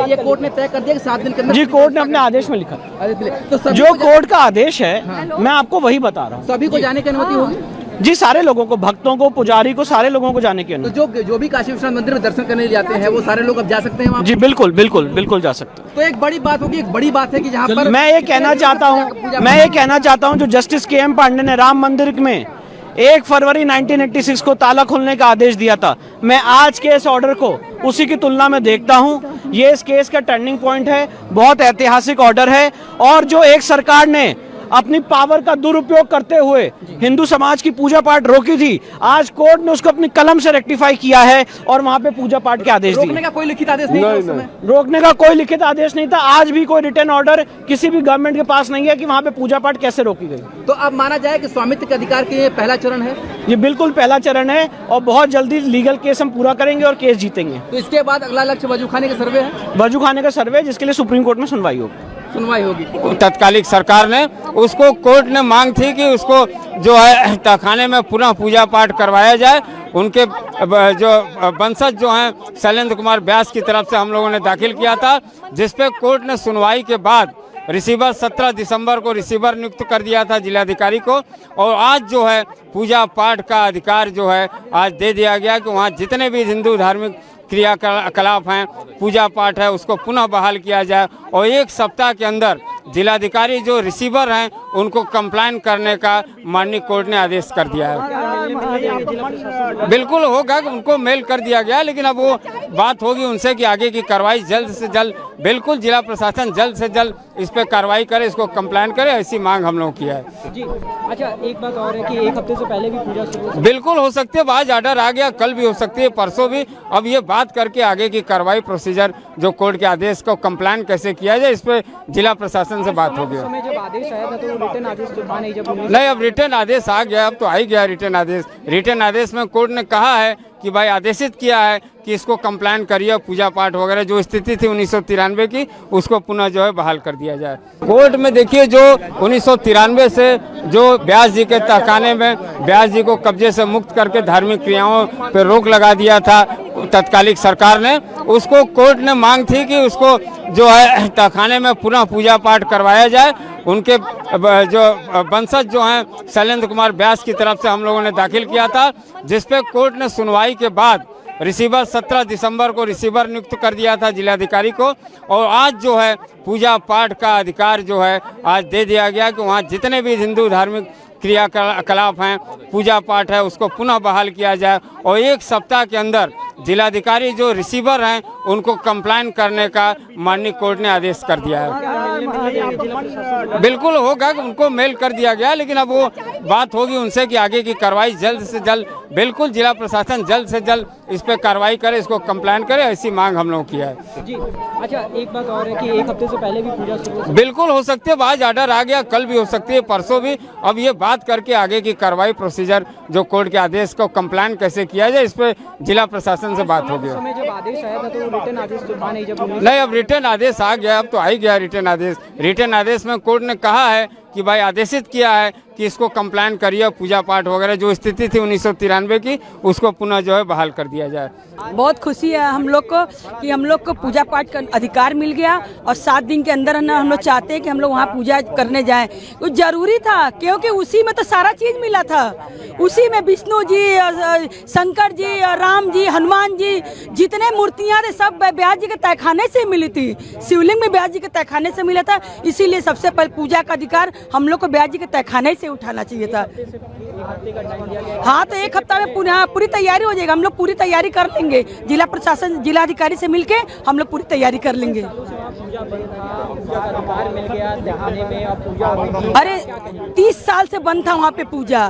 ये कोर्ट ने तय कर दिया कि 7 दिन के अंदर। जी, कोर्ट ने अपने आदेश में लिखा, तो जो कोर्ट का आदेश है मैं आपको वही बता रहा हूँ। सभी को जाने की अनुमति होगी जी, सारे लोगों को, भक्तों को, पुजारी को, सारे लोगों को जाने की तो अनुमति। जो भी काशी विश्वनाथ मंदिर में दर्शन करने जाते हैं वो सारे लोग अब जा सकते हैं वहाँ? जी बिल्कुल बिल्कुल बिल्कुल जा सकते हैं। तो एक बड़ी बात होगी, एक बड़ी बात है कि जहाँ पर मैं ये कहना चाहता हूँ जो जस्टिस के.एम. पांडे ने राम मंदिर में 1 फरवरी 1986 को ताला खोलने का आदेश दिया था, मैं आज के इस ऑर्डर को उसी की तुलना में देखता हूँ। ये इस केस का टर्निंग पॉइंट है, बहुत ऐतिहासिक ऑर्डर है। और जो एक सरकार ने अपनी पावर का दुरुपयोग करते हुए हिंदू समाज की पूजा पाठ रोकी थी, आज कोर्ट ने उसको अपनी कलम से रेक्टिफाई किया है और वहां पे पूजा पाठ के आदेश दिए। रोकने का कोई लिखित आदेश नहीं था उस समय? रोकने का कोई लिखित आदेश नहीं था। आज भी कोई रिटर्न ऑर्डर किसी भी गवर्नमेंट के पास नहीं है कि वहां पे पूजा पाठ कैसे रोकी गई। तो अब माना जाए कि स्वामित्व के अधिकार के ये पहला चरण है? ये बिल्कुल पहला चरण है और बहुत जल्दी लीगल केस हम पूरा करेंगे और केस जीतेंगे। तो इसके बाद अगला लक्ष्य वजू खाने का सर्वे है? वजू खाने का सर्वे, जिसके लिए सुप्रीम कोर्ट में सुनवाई होगी। तत्कालिक सरकार ने उसको, कोर्ट ने मांग थी कि उसको जो है तहखाने में पुनः पूजा पाठ करवाया जाए। उनके जो वंशज जो हैं शैलेंद्र कुमार व्यास की तरफ से हम लोगों ने दाखिल किया था, जिसपे कोर्ट ने सुनवाई के बाद रिसीवर 17 दिसंबर को रिसीवर नियुक्त कर दिया था जिलाधिकारी को। और आज जो है पूजा पाठ का अधिकार जो है आज दे दिया गया कि वहाँ जितने भी हिंदू धार्मिक क्रियाकलाप हैं, पूजा पाठ है, उसको पुनः बहाल किया जाए। और 1 सप्ताह के अंदर जिलाधिकारी जो रिसीवर हैं उनको कंप्लाइन करने का माननीय कोर्ट ने आदेश कर दिया है। बिल्कुल होगा, उनको मेल कर दिया गया, लेकिन अब वो बात होगी उनसे कि आगे की कार्रवाई जल्द से जल्द, बिल्कुल जिला प्रशासन जल्द से जल्द इस पर कार्रवाई करे, इसको कंप्लाइन करे, ऐसी मांग हम लोगों की है। जी अच्छा, एक बात और है कि 1 हफ्ते से पहले भी पूजा शुरू बिल्कुल हो सकती है, आज ऑर्डर आ गया, कल भी हो सकती है, परसों भी। अब ये बात करके आगे की कार्रवाई प्रोसीजर जो कोर्ट के आदेश को कंप्लाइन कैसे किया जाए, इस पर जिला प्रशासन से बात होगी। जब आदेश आया था तो रिटर्न आदेश तो था नहीं, जब नहीं, अब रिटर्न आदेश आ गया, अब तो आ ही गया रिटर्न आदेश। रिटर्न आदेश में कोर्ट ने कहा है कि भाई आदेशित किया है कि इसको कंप्लाइन करिए, पूजा पाठ वगैरह जो स्थिति थी 1993 की उसको पुनः जो है बहाल कर दिया जाए। कोर्ट में देखिए, जो 1993 से जो व्यास जी के तहखाने में व्यास जी को कब्जे से मुक्त करके धार्मिक क्रियाओं पर रोक लगा दिया था तत्कालिक सरकार ने, उसको कोर्ट ने मांग थी कि उसको जो है तहखाने में पुनः पूजा पाठ करवाया जाए। उनके जो वंशज जो हैं शैलेंद्र कुमार व्यास की तरफ से हम लोगों ने दाखिल किया था, जिसपे कोर्ट ने सुनवाई के बाद रिसीवर 17 दिसंबर को रिसीवर नियुक्त कर दिया था जिलाधिकारी को। और आज जो है पूजा पाठ का अधिकार जो है आज दे दिया गया कि वहाँ जितने भी हिंदू धार्मिक क्रियाकलाप हैं, पूजा पाठ है, उसको पुनः बहाल किया जाए। और 1 सप्ताह के अंदर जिलाधिकारी जो रिसीवर हैं उनको कंप्लाइन करने का माननीय कोर्ट ने आदेश कर दिया है। बिल्कुल होगा, उनको मेल कर दिया गया, लेकिन अब वो बात होगी उनसे कि आगे की कार्रवाई जल्द से जल्द, बिल्कुल जिला प्रशासन जल्द से जल्द इस पर कार्रवाई करे, इसको कंप्लाइन करे, ऐसी मांग हम लोगों की है। जी अच्छा, एक बात और है कि 1 हफ्ते से पहले भी पूजा शुरू बिल्कुल हो सकती है, आज ऑर्डर आ गया, कल भी हो सकती है, परसों भी। अब ये बात करके आगे की कार्रवाई प्रोसीजर जो कोर्ट के आदेश को कंप्लाइन कैसे किया जाए, इस पर जिला प्रशासन से बात होगी। जब आदेश आया था तो रिटर्न आदेश तो था नहीं, जब नहीं, अब रिटर्न आदेश आ गया, अब तो आ ही गया रिटर्न आदेश। रिटर्न आदेश में कोर्ट ने कहा है कि भाई आदेशित किया है कि इसको कंप्लाइन करिए, पूजा पाठ वगैरह जो स्थिति थी 1993 की उसको पुनः जो है बहाल कर दिया जाए। बहुत खुशी है हम लोग को कि हम लोग को पूजा पाठ का अधिकार मिल गया और 7 दिन के अंदर हम लोग चाहते हैं कि हम लोग वहाँ पूजा करने जाएं। वो जरूरी था क्योंकि उसी में तो सारा चीज मिला था, उसी में विष्णु जी, शंकर जी, राम जी, हनुमान जी, जितने मूर्तियाँ थे सब व्यास जी के तहखाने से मिली थी। शिवलिंग में व्यास जी के तहखाने से मिला था, इसीलिए सबसे पहले पूजा का अधिकार हम लोग को व्यास जी के तहखाने से उठाना चाहिए था। हाँ, तो 1 हफ्ता में पूरी तैयारी हो जाएगा। हम लोग पूरी तैयारी कर लेंगे, जिला प्रशासन जिलाधिकारी से मिलके हम लोग पूरी तैयारी कर लेंगे। अरे 30 साल से बंद था वहाँ पे पूजा,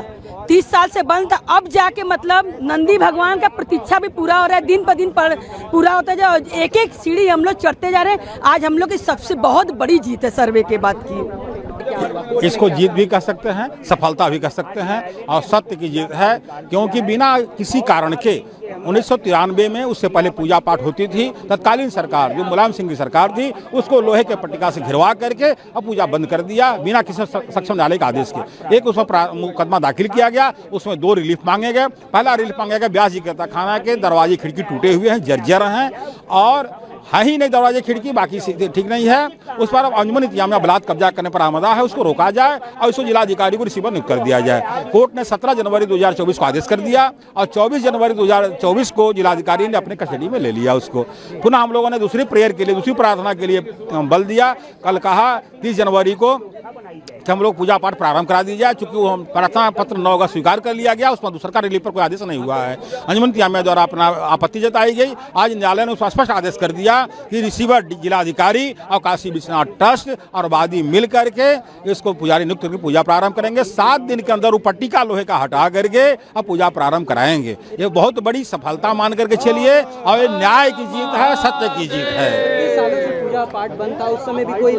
30 साल से बंद था। अब जाके मतलब नंदी भगवान का प्रतीक्षा भी पूरा हो रहा है, दिन पर दिन पूरा होता है। एक एक सीढ़ी हम लोग चढ़ते जा रहे हैं। आज हम लोग की सबसे बहुत बड़ी जीत है सर्वे के बाद की। इसको जीत भी कह सकते हैं, सफलता भी कह सकते हैं और सत्य की जीत है, क्योंकि बिना किसी कारण के 1993 में उससे पहले पूजा पाठ होती थी। तत्कालीन सरकार जो मुलायम सिंह की सरकार थी उसको लोहे के पट्टिका से घिरवा करके अब पूजा बंद कर दिया बिना किसी सक्षम न्यायालय के आदेश के। एक उसमें मुकदमा दाखिल किया गया, उसमें 2 रिलीफ मांगे गए। पहला रिलीफ मांगा गया व्यास जी के तहखाना के दरवाजे खिड़की टूटे हुए हैं, जर्जर हैं और है ही नहीं दरवाजे खिड़की, बाकी ठीक नहीं है। उस पर अंजुमन इंतजामिया बलात् कब्जा करने पर आमदा है, उसको रोका जाए और उसको जिलाधिकारी को रिसीवर नियुक्त कर दिया जाए। कोर्ट ने 17 जनवरी 2024 को आदेश कर दिया और 24 जनवरी 2024 को जिलाधिकारी ने अपने कस्टडी में ले लिया उसको। पुनः हम लोगों ने दूसरी प्रेयर के लिए, दूसरी प्रार्थना के लिए बल दिया। कल कहा 30 जनवरी को कि हम लोग पूजा पाठ प्रारंभ करा दी जाए, चूंकि वो हम प्रार्थना पत्र 9 का स्वीकार कर लिया गया, उसमें दूसरा रिलीफ पर कोई आदेश नहीं हुआ है। अंजुमन इंतजामिया द्वारा अपना आपत्ति जताई गई। आज न्यायालय ने उसका स्पष्ट आदेश कर दिया कि रिसीवर जिलाधिकारी और काशी विश्वनाथ ट्रस्ट और वादी मिल करके इसको पुजारी नियुक्त करके पूजा प्रारंभ करेंगे। 7 दिन के अंदर वो पट्टी का लोहे का हटा करके अब पूजा प्रारंभ कराएंगे। ये बहुत बड़ी सफलता मान करके चलिए और ये न्याय की जीत है, सत्य की जीत है। पूजा पाठ बनता उस समय भी कोई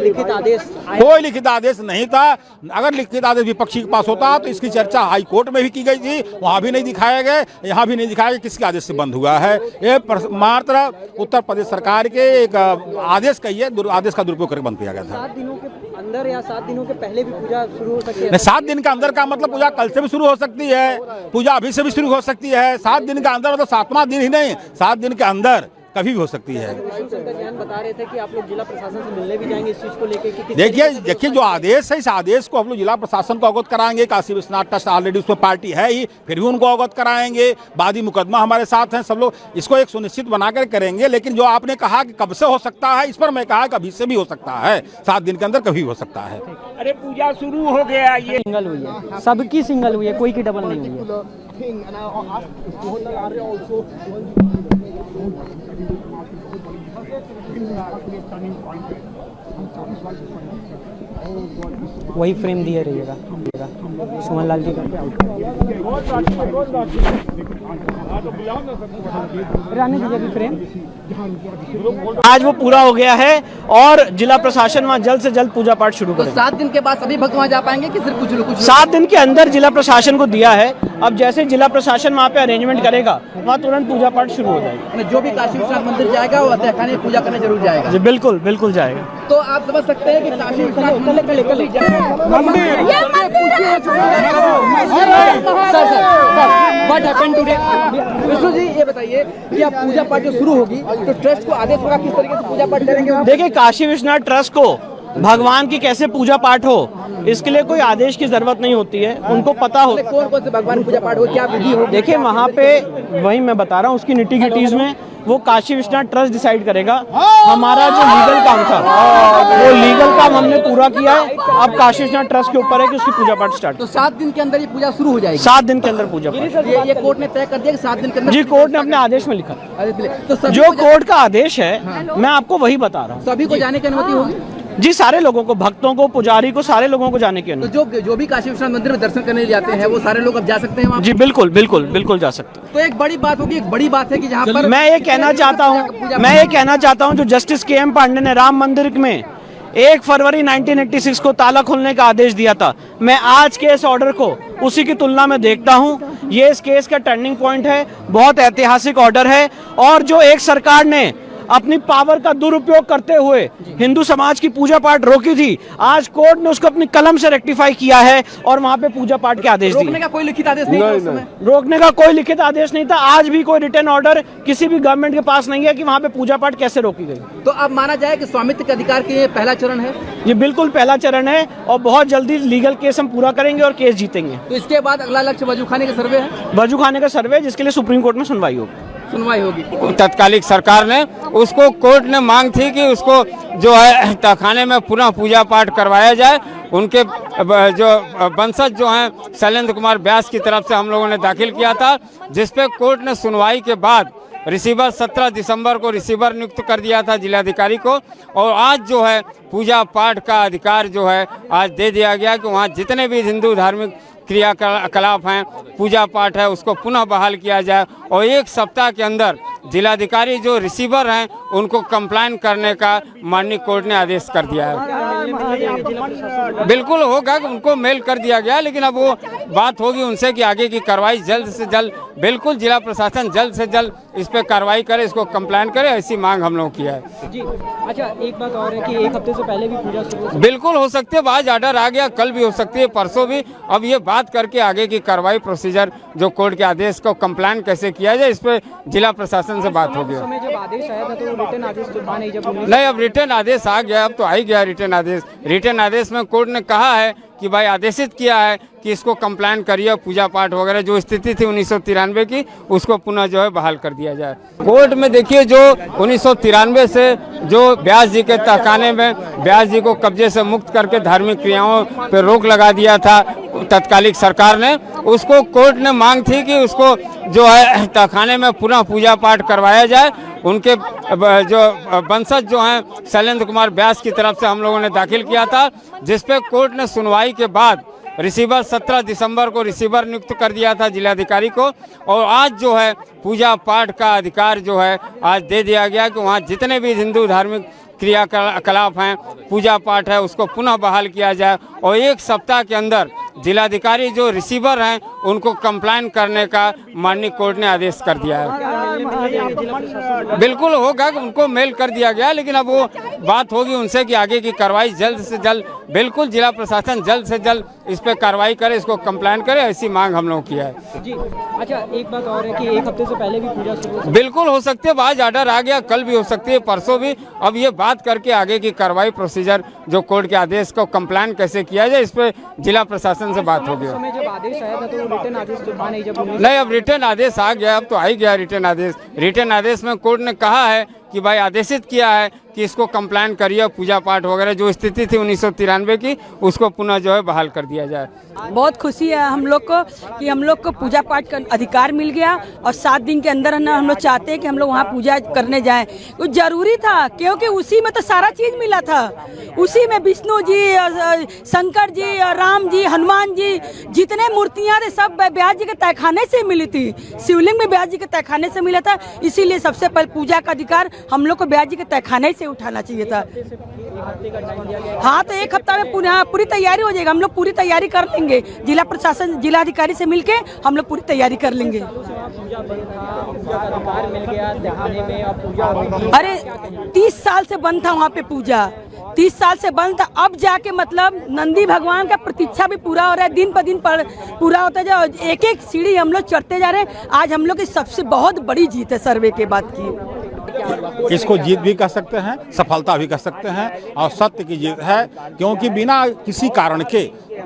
लिखित आदेश नहीं था। अगर लिखित आदेश विपक्षी के पास होता तो इसकी चर्चा हाई कोर्ट में भी की गई थी, वहां भी नहीं दिखाया गया, यहाँ भी नहीं दिखाया गया किसके आदेश से बंद हुआ है। ये मात्र उत्तर प्रदेश सरकार के एक आदेश का ये आदेश का दुरुपयोग करके बंद किया गया था। 7 दिनों के अंदर या 7 दिनों के पहले भी पूजा शुरू हो सकती है? 7 दिन का अंदर का मतलब पूजा कल से भी शुरू हो सकती है, पूजा अभी से भी शुरू हो सकती है। 7 दिन का अंदर मतलब 7वां दिन ही नहीं, 7 दिन के अंदर कभी भी हो सकती है। बता रहे थे कि आप लोग जिला प्रशासन से मिलने भी जाएंगे इस चीज को लेकर। देखिए जो आदेश है, इस आदेश को हम लोग जिला प्रशासन को अवगत कराएंगे। काशी विश्वनाथ ट्रस्ट ऑलरेडी उसमें पार्टी है ही, फिर भी उनको अवगत कराएंगे। वादी मुकदमा हमारे साथ हैं, सब लोग इसको एक सुनिश्चित बनाकर करेंगे। लेकिन जो आपने कहा कि कब से हो सकता है, इस पर मैं कहा कभी से भी हो सकता है, 7 दिन के अंदर कभी हो सकता है। अरे पूजा शुरू हो गया, ये सिंगल हुई है, सबकी सिंगल हुई है, कोई की डबल नहीं हुई है। वही फ्रेम दिए रहिएगा सुमन लाल जी करके रहने दीजिए फ्रेम। आज वो पूरा हो गया है और जिला प्रशासन वहाँ जल्द से जल्द पूजा पाठ शुरू करेगा। 7 दिन के बाद सभी भक्त वहाँ जा पाएंगे कि सिर्फ कुछ लोग? 7 दिन के अंदर जिला प्रशासन को दिया है। अब जैसे जिला प्रशासन वहाँ पे अरेंजमेंट करेगा, वहाँ तुरंत पूजा पाठ शुरू हो जाएगा। जो भी काशी विश्वनाथ मंदिर जाएगा वो तहखाने में पूजा करने जरूर जाएगा। जी बिल्कुल बिल्कुल जाएगा। तो आप समझ सकते हैं कि Kashi Vishwanath what happened today. Vishnu ji ये बताइए कि अब पूजा पाठ जो शुरू होगी तो ट्रस्ट को आदेश होगा किस तरीके से पूजा पाठ करेंगे? देखिए काशी विश्वनाथ ट्रस्ट को भगवान की कैसे पूजा पाठ हो, इसके लिए कोई आदेश की जरूरत नहीं होती है, उनको पता हो कौन कौन से भगवान पूजा पाठ हो, क्या विधि हो। देखिए वहाँ पे वही मैं बता रहा हूँ, उसकी निटी-गिटीज में वो काशी विश्वनाथ ट्रस्ट डिसाइड करेगा। हमारा जो लीगल काम था वो लीगल काम हमने पूरा किया है। अब काशी विश्वनाथ ट्रस्ट के ऊपर है कि उसकी पूजा पाठ स्टार्ट। तो 7 दिन के अंदर ये पूजा शुरू हो जाएगी? 7 दिन के अंदर पूजा पाठ। ये कोर्ट ने तय कर दिया कि 7 दिन के अंदर? जी कोर्ट ने अपने आदेश में लिखा। तो जो कोर्ट का आदेश है मैं आपको वही बता रहा हूँ। सभी को जाने की अनुमति होगी? जी सारे लोगों को, भक्तों को, पुजारी को, सारे लोगों को जाने की अनुमति। तो जो भी काशी विश्वनाथ मंदिर में दर्शन करने जाते हैं वो सारे लोग अब जा सकते हैं वहाँ? जी बिल्कुल बिल्कुल बिल्कुल जा सकते हैं। तो एक बड़ी बात होगी, एक बड़ी बात है कि जहाँ पर मैं ये कहना चाहता हूँ जो जस्टिस के.एम. पांडे ने राम मंदिर में 1 फरवरी 1986 को ताला खोलने का आदेश दिया था, मैं आज के इस ऑर्डर को उसी की तुलना में देखता हूं। ये इस केस का टर्निंग पॉइंट है, बहुत ऐतिहासिक ऑर्डर है। और जो एक सरकार ने अपनी पावर का दुरुपयोग करते हुए हिंदू समाज की पूजा पाठ रोकी थी, आज कोर्ट ने उसको अपनी कलम से रेक्टिफाई किया है और वहां पे पूजा पाठ के आदेश दिए। रोकने का कोई लिखित आदेश नहीं था उस समय? रोकने का कोई लिखित आदेश नहीं था। आज भी कोई रिटर्न ऑर्डर किसी भी गवर्नमेंट के पास नहीं है कि वहां पे पूजा पाठ कैसे रोकी गई। तो अब माना जाए कि स्वामित्व के अधिकार के ये पहला चरण है? ये बिल्कुल पहला चरण है और बहुत जल्दी लीगल केस हम पूरा करेंगे और केस जीतेंगे। तो इसके बाद अगला लक्ष्य वजूखाने का सर्वे है? वजूखाने का सर्वे, जिसके लिए सुप्रीम कोर्ट में सुनवाई होगी। तत्कालिक सरकार ने उसको, कोर्ट ने मांग थी कि उसको जो है तहखाने में पुनः पूजा पाठ करवाया जाए। उनके जो वंशज जो हैं शैलेंद्र कुमार व्यास की तरफ से हम लोगों ने दाखिल किया था, जिसपे कोर्ट ने सुनवाई के बाद रिसीवर 17 दिसंबर को रिसीवर नियुक्त कर दिया था जिलाधिकारी को। और आज जो है पूजा पाठ का अधिकार जो है आज दे दिया गया कि वहाँ जितने भी हिंदू धार्मिक क्रियाकलाप हैं, पूजा पाठ है, उसको पुनः बहाल किया जाए। और 1 सप्ताह के अंदर जिलाधिकारी जो रिसीवर हैं उनको कंप्लाइन करने का माननीय कोर्ट ने आदेश कर दिया है। बिल्कुल होगा, उनको मेल कर दिया गया, लेकिन अब वो बात होगी उनसे कि आगे की कार्रवाई जल्द से जल्द, बिल्कुल जिला प्रशासन जल्द से जल्द इस पे कार्रवाई करे, इसको कंप्लेन करे, ऐसी मांग हम लोग किया है। जी अच्छा, एक बात और है कि एक हफ्ते से पहले भी पूजा शुरू हो बिल्कुल हो सकती है, आज ऑर्डर आ गया, कल भी हो सकती है, परसों भी। अब ये बात करके आगे की कार्रवाई प्रोसीजर जो कोर्ट के आदेश को कंप्लेन कैसे किया जाए, इस पे जिला प्रशासन से बात हो गया। समय जब आदेश आया था तो रिटर्न आदेश तो था नहीं, जब नहीं, अब रिटर्न आदेश आ गया, अब तो आ ही गया रिटर्न आदेश। रिटर्न आदेश में कोर्ट ने कहा है कि भाई आदेशित किया है कि इसको कंप्लेन करिए, पूजा पाठ वगैरह जो स्थिति थी 1993 की उसको पुनः जो है बहाल कर दिया जाए। कोर्ट में देखिए, जो 1993 से जो व्यास जी के तहखाने में व्यास जी को कब्जे से मुक्त करके धार्मिक क्रियाओं पर रोक लगा दिया था तत्कालिक सरकार ने, उसको कोर्ट ने मांग थी कि उसको जो है तहखाने में पुनः पूजा पाठ करवाया जाए। उनके जो वंशज जो हैं शैलेंद्र कुमार व्यास की तरफ से हम लोगों ने दाखिल किया था, जिसपे कोर्ट ने सुनवाई के बाद रिसीवर 17 दिसंबर को रिसीवर नियुक्त कर दिया था जिलाधिकारी को, और आज जो है पूजा पाठ का अधिकार जो है आज दे दिया गया कि वहाँ जितने भी हिंदू धार्मिक क्रियाकलाप हैं, पूजा पाठ है, उसको पुनः बहाल किया जाए। और एक सप्ताह के अंदर जिलाधिकारी जो रिसीवर हैं उनको कंप्लेन करने का माननीय कोर्ट ने आदेश कर दिया है। बिल्कुल होगा, उनको मेल कर दिया गया, लेकिन अब वो बात होगी उनसे कि आगे की कार्रवाई जल्द से जल्द, बिल्कुल जिला प्रशासन जल्द से जल्द इस पर कार्रवाई करे, इसको कंप्लेन करे, ऐसी मांग हम लोग किया है। जी अच्छा, एक बात और है कि एक हफ्ते से पहले भी पूजा शुरू हो बिल्कुल हो सकती है, आज ऑर्डर आ गया, कल भी हो सकती है, परसों भी। अब ये बात करके आगे की कार्रवाई प्रोसीजर जो कोर्ट के आदेश को कंप्लेन कैसे किया जाए, इस पे जिला प्रशासन से बात हो गया। समय जब आदेश आया था तो रिटर्न आदेश तो था नहीं, जब नहीं, अब रिटर्न आदेश आ गया, अब तो आ ही गया रिटर्न आदेश। रिटर्न आदेश में कोर्ट ने कहा है कि भाई आदेशित किया है कि इसको कंप्लेन करिए, पूजा पाठ वगैरह जो स्थिति थी 1993 की उसको पुनः जो है बहाल कर दिया जाए। बहुत खुशी है हम लोग को कि हम लोग को पूजा पाठ का अधिकार मिल गया, और 7 दिन के अंदर हम लोग चाहते हैं कि हम लोग वहाँ पूजा करने जाएं। वो जरूरी था, क्योंकि उसी में तो सारा चीज मिला था। उसी में विष्णु जी, शंकर जी, राम जी, हनुमान जी, जितने मूर्तियाँ थे सब व्यास जी के तहखाने से मिली थी। शिवलिंग में व्यास जी के तहखाने से मिला था, इसीलिए सबसे पहले पूजा का अधिकार हम लोग को व्यास जी के तहखाने से उठाना चाहिए था। हाँ, तो एक हफ्ता में पूरी तैयारी हो जाएगा। हम लोग पूरी तैयारी कर लेंगे, जिला प्रशासन जिलाधिकारी से मिलके हम लोग पूरी तैयारी कर लेंगे। अरे 30 साल से बंद था वहाँ पे पूजा, 30 साल से बंद था। अब जाके मतलब नंदी भगवान का प्रतीक्षा भी पूरा हो रहा है, दिन पर दिन पूरा होता जा, एक एक सीढ़ी हम लोग चढ़ते जा रहे हैं। आज हम लोग की सबसे बहुत बड़ी जीत है सर्वे के बाद की। इसको जीत भी कह सकते हैं, सफलता भी कह सकते हैं, और सत्य की जीत है, क्योंकि बिना किसी कारण के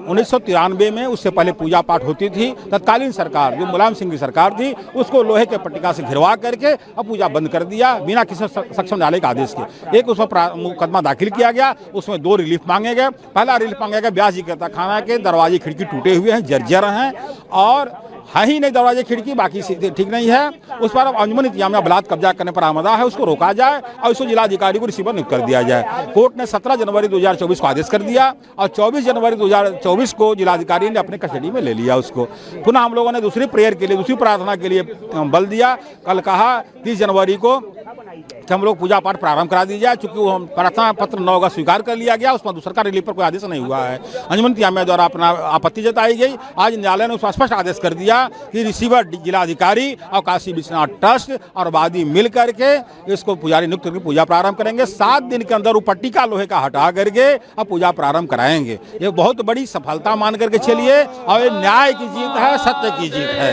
1993 में उससे पहले पूजा पाठ होती थी। तत्कालीन सरकार जो मुलायम सिंह की सरकार थी उसको लोहे के पट्टिका से घिरवा करके अब पूजा बंद कर दिया बिना किसी सक्षम न्यायालय के आदेश के। एक उसमें मुकदमा दाखिल किया गया, उसमें 2 रिलीफ मांगे गए। पहला रिलीफ मांगा गया, व्यास जी के तहखाना के दरवाजे खिड़की टूटे हुए हैं, जर्जर हैं, और है ही नहीं दरवाजे खिड़की, बाकी ठीक नहीं है। उस पर अब अंजुमन इंतजामिया बलात् कब्जा करने पर आमदा है, उसको रोका जाए और उसको जिलाधिकारी को रिसीवर नियुक्त कर दिया जाए। कोर्ट ने 17 जनवरी 2024 को आदेश कर दिया, और 24 जनवरी 2024 को जिलाधिकारी ने अपने कस्टडी में ले लिया उसको। पुनः हम लोगों ने दूसरी प्रेयर के लिए, दूसरी प्रार्थना के लिए बल दिया। कल कहा 30 जनवरी को कि हम लोग पूजा पाठ प्रारंभ करा दी जाए, चूंकि वो प्रार्थना पत्र 9 अगस्त स्वीकार कर लिया गया, उसमें दूसरा रिलीफ पर कोई आदेश नहीं हुआ है। अंजुमन इंतजामिया द्वारा अपना आपत्ति जताई गई। आज न्यायालय ने उसका स्पष्ट आदेश कर दिया कि रिसीवर जिलाधिकारी और काशी विश्वनाथ ट्रस्ट और वादी मिल करके इसको पुजारी नियुक्त करके पूजा प्रारंभ करेंगे। 7 दिन के अंदर वो पट्टिका लोहे का हटा करके अब पूजा प्रारंभ कराएंगे। ये बहुत बड़ी सफलता मान करके चलिए, और ये न्याय की जीत है, सत्य की जीत है।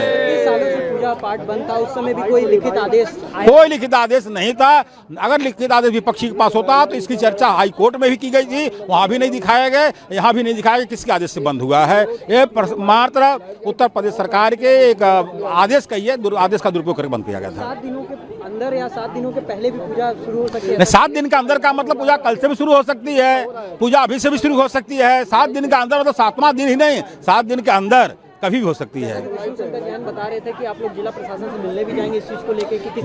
पूजा पाठ बंद था, उस समय भी कोई लिखित आदेश? कोई लिखित आदेश नहीं था। अगर लिखित आदेश विपक्षी के पास होता तो इसकी चर्चा हाई कोर्ट में भी की गई थी, वहां भी नहीं दिखाया गया, यहाँ भी नहीं दिखाया गया किसके आदेश से बंद हुआ है। ये मात्र उत्तर प्रदेश सरकार के एक आदेश का ही आदेश का दुरुपयोग करके बंद किया गया था। 7 दिनों के अंदर या 7 दिनों के पहले भी पूजा शुरू हो सकती है? 7 दिन के अंदर का मतलब पूजा कल से भी शुरू हो सकती है, पूजा अभी से भी शुरू हो सकती है। 7 दिन के अंदर मतलब 7वां दिन ही नहीं, 7 दिन के अंदर कभी भी हो सकती है। बता रहे थे कि आप लोग जिला प्रशासन से मिलने भी जाएंगे इस चीज को लेकर।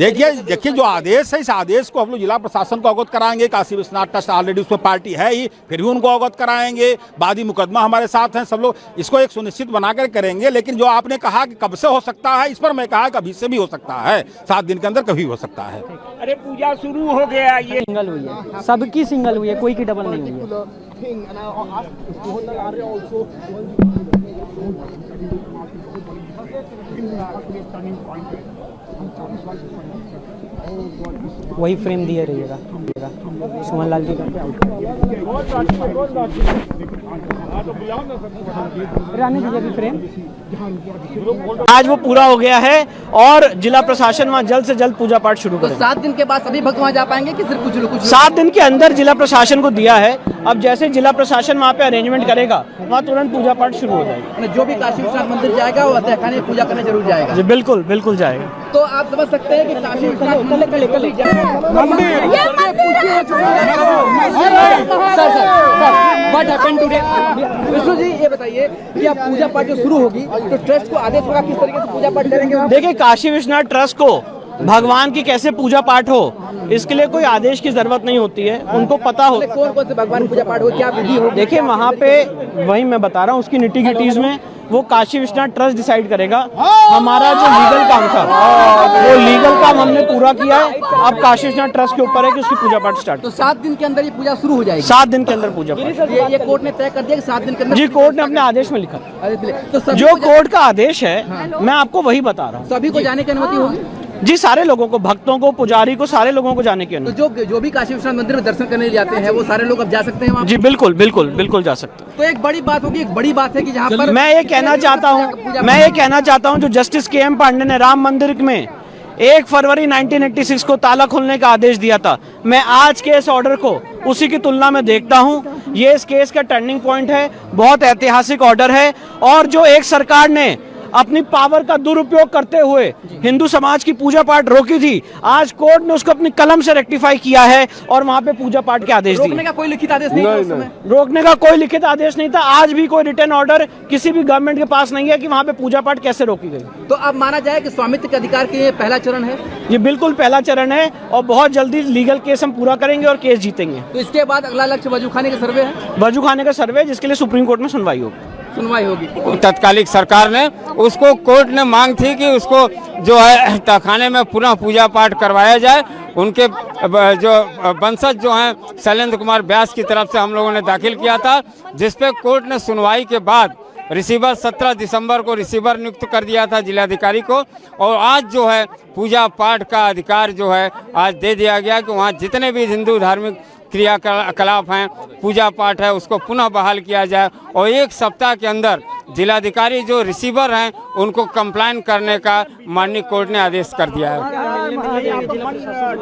देखिए जो आदेश है, इस आदेश को हम लोग जिला प्रशासन को अवगत कराएंगे। काशी विश्वनाथ ट्रस्ट ऑलरेडी उसमें पार्टी है ही, फिर भी उनको अवगत कराएंगे। वादी मुकदमा हमारे साथ हैं, सब लोग इसको एक सुनिश्चित बनाकर करेंगे। लेकिन जो आपने कहा कि कब से हो सकता है, इस पर मैं कहा कभी से भी हो सकता है, 7 दिन के अंदर कभी हो सकता है। अरे पूजा शुरू हो गया, ये सिंगल हुई है, सबकी सिंगल हुई है, कोई की डबल नहीं हुई है। वही फ्रेम दिए रहिएगा सुमन लाल जी का। रहने दीजिए अभी फ्रेम। आज वो पूरा हो गया है और जिला प्रशासन वहाँ जल्द से जल्द पूजा पाठ शुरू तो करेगा। 7 दिन के बाद सभी भक्त वहाँ जा पाएंगे कि सिर्फ कुछ लोग? 7 दिन के अंदर जिला प्रशासन को दिया है। अब जैसे जिला प्रशासन वहाँ पे अरेंजमेंट करेगा वहाँ तुरंत पूजा पाठ शुरू हो जाएगी। जो भी काशी विश्वनाथ मंदिर जाएगा वो तहखाने में पूजा करने जरूर जाएगा। जी बिल्कुल बिल्कुल जाएगा। तो आप समझ सकते हैं कि काशी विश्वनाथ मंदिर what happened today. Vishnu ji ये बताइए कि अब पूजा पाठ जो शुरू होगी तो ट्रस्ट को आदेश होगा किस तरीके से पूजा पाठ करेंगे? देखिए काशी विश्वनाथ ट्रस्ट को भगवान की कैसे पूजा पाठ हो इसके लिए कोई आदेश की जरूरत नहीं होती है, उनको पता हो कौन कौन से भगवान की पूजा पाठ हो, क्या विधि हो? देखिए वहाँ पे वही मैं बता रहा हूँ उसकी निटी गिटीज में वो काशी विश्वनाथ ट्रस्ट डिसाइड करेगा। हमारा जो लीगल काम था वो लीगल काम हमने पूरा किया है। अब काशी विश्वनाथ ट्रस्ट के ऊपर है कि उसकी पूजा पाठ स्टार्ट। तो 7 दिन के अंदर ये पूजा शुरू हो जाएगी। 7 दिन के अंदर पूजा पाठ। ये कोर्ट ने तय कर दिया कि 7 दिन के अंदर। जी कोर्ट ने अपने आदेश में लिखा। तो सभी जो कोर्ट का आदेश है मैं आपको वही बता रहा हूँ। सभी को जाने की अनुमति होगी? जी सारे लोगों को, भक्तों को, पुजारी को, सारे लोगों को जाने की तो अनुमति। जो भी काशी विश्वनाथ मंदिर में दर्शन करने जाते हैं वो सारे लोग अब जा सकते हैं वहाँ? जी बिल्कुल बिल्कुल बिल्कुल जा सकते हैं। तो एक बड़ी बात होगी, एक बड़ी बात है कि जहाँ पर मैं ये कहना चाहता हूँ जो जस्टिस के.एम. पांडे ने राम मंदिर में 1 फरवरी 1986 को ताला खोलने का आदेश दिया था, मैं आज के इस ऑर्डर को उसी की तुलना में देखता हूँ। ये इस केस का टर्निंग पॉइंट है, बहुत ऐतिहासिक ऑर्डर है। और जो एक सरकार ने अपनी पावर का दुरुपयोग करते हुए हिंदू समाज की पूजा पाठ रोकी थी, आज कोर्ट ने उसको अपनी कलम से रेक्टिफाई किया है और वहाँ पे पूजा पाठ के आदेश दिए। रोकने का कोई लिखित आदेश नहीं था उस समय? रोकने का कोई लिखित आदेश नहीं था। आज भी कोई रिटर्न ऑर्डर किसी भी गवर्नमेंट के पास नहीं है कि वहाँ पे पूजा पाठ कैसे रोकी गई। तो अब माना जाए कि स्वामित्व के अधिकार के ये पहला चरण है? ये बिल्कुल पहला चरण है और बहुत जल्दी लीगल केस हम पूरा करेंगे और केस जीतेंगे। तो इसके बाद अगला लक्ष्य वजूखाने का सर्वे है? वजूखाने का सर्वे जिसके लिए सुप्रीम कोर्ट में सुनवाई होगी। तत्कालिक सरकार ने उसको कोर्ट ने मांग थी कि उसको जो है तहखाने में पुनः पूजा पाठ करवाया जाए। उनके जो वंशज जो हैं शैलेंद्र कुमार व्यास की तरफ से हम लोगों ने दाखिल किया था, जिसपे कोर्ट ने सुनवाई के बाद रिसीवर 17 दिसंबर को रिसीवर नियुक्त कर दिया था जिलाधिकारी को। और आज जो है पूजा पाठ का अधिकार जो है आज दे दिया गया कि वहाँ जितने भी हिंदू धार्मिक क्रियाकलाप हैं, पूजा पाठ है, उसको पुनः बहाल किया जाए। और 1 सप्ताह के अंदर जिलाधिकारी जो रिसीवर हैं उनको कंप्लाइन करने का माननीय कोर्ट ने आदेश कर दिया है।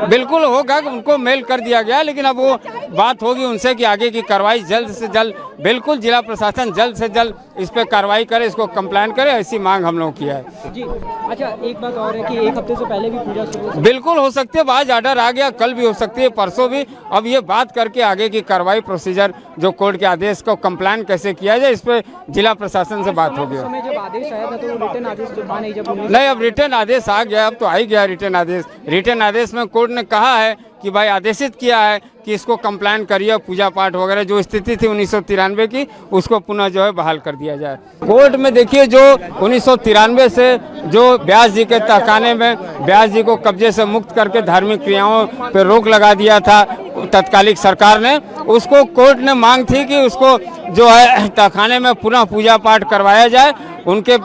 बिल्कुल होगा, उनको मेल कर दिया गया, लेकिन अब वो बात होगी उनसे कि आगे की कार्रवाई जल्द से जल्द, बिल्कुल जिला प्रशासन जल्द से जल्द इस पर कार्रवाई करे, इसको कंप्लाइन करे, ऐसी मांग हम लोगों की है। जी अच्छा, एक बात और है कि 1 हफ्ते से पहले भी पूजा शुरू बिल्कुल हो सकती है। आज ऑर्डर आ गया, कल भी हो सकती है, परसों भी। अब ये बात करके आगे की कार्रवाई प्रोसीजर जो कोर्ट के आदेश को कंप्लाइन कैसे किया जाए इस पर जिला प्रशासन से बात होगी। जब आदेश आया था तो रिटर्न आदेश तो था नहीं, जब नहीं, अब रिटर्न आदेश आ गया, अब तो आ ही गया रिटर्न आदेश। रिटर्न आदेश में कोर्ट ने कहा है कि भाई आदेशित किया है कि इसको कंप्लाइन करिए, पूजा पाठ वगैरह जो स्थिति थी 1993 की उसको पुनः जो है बहाल कर दिया जाए। कोर्ट में देखिए जो 1993 से जो व्यास जी के तहखाने में व्यास जी को कब्जे से मुक्त करके धार्मिक क्रियाओं पर रोक लगा दिया था तत्कालिक सरकार ने, उसको कोर्ट ने मांग थी कि उसको जो है तहखाने में पुनः पूजा पाठ करवाया जाए। उनके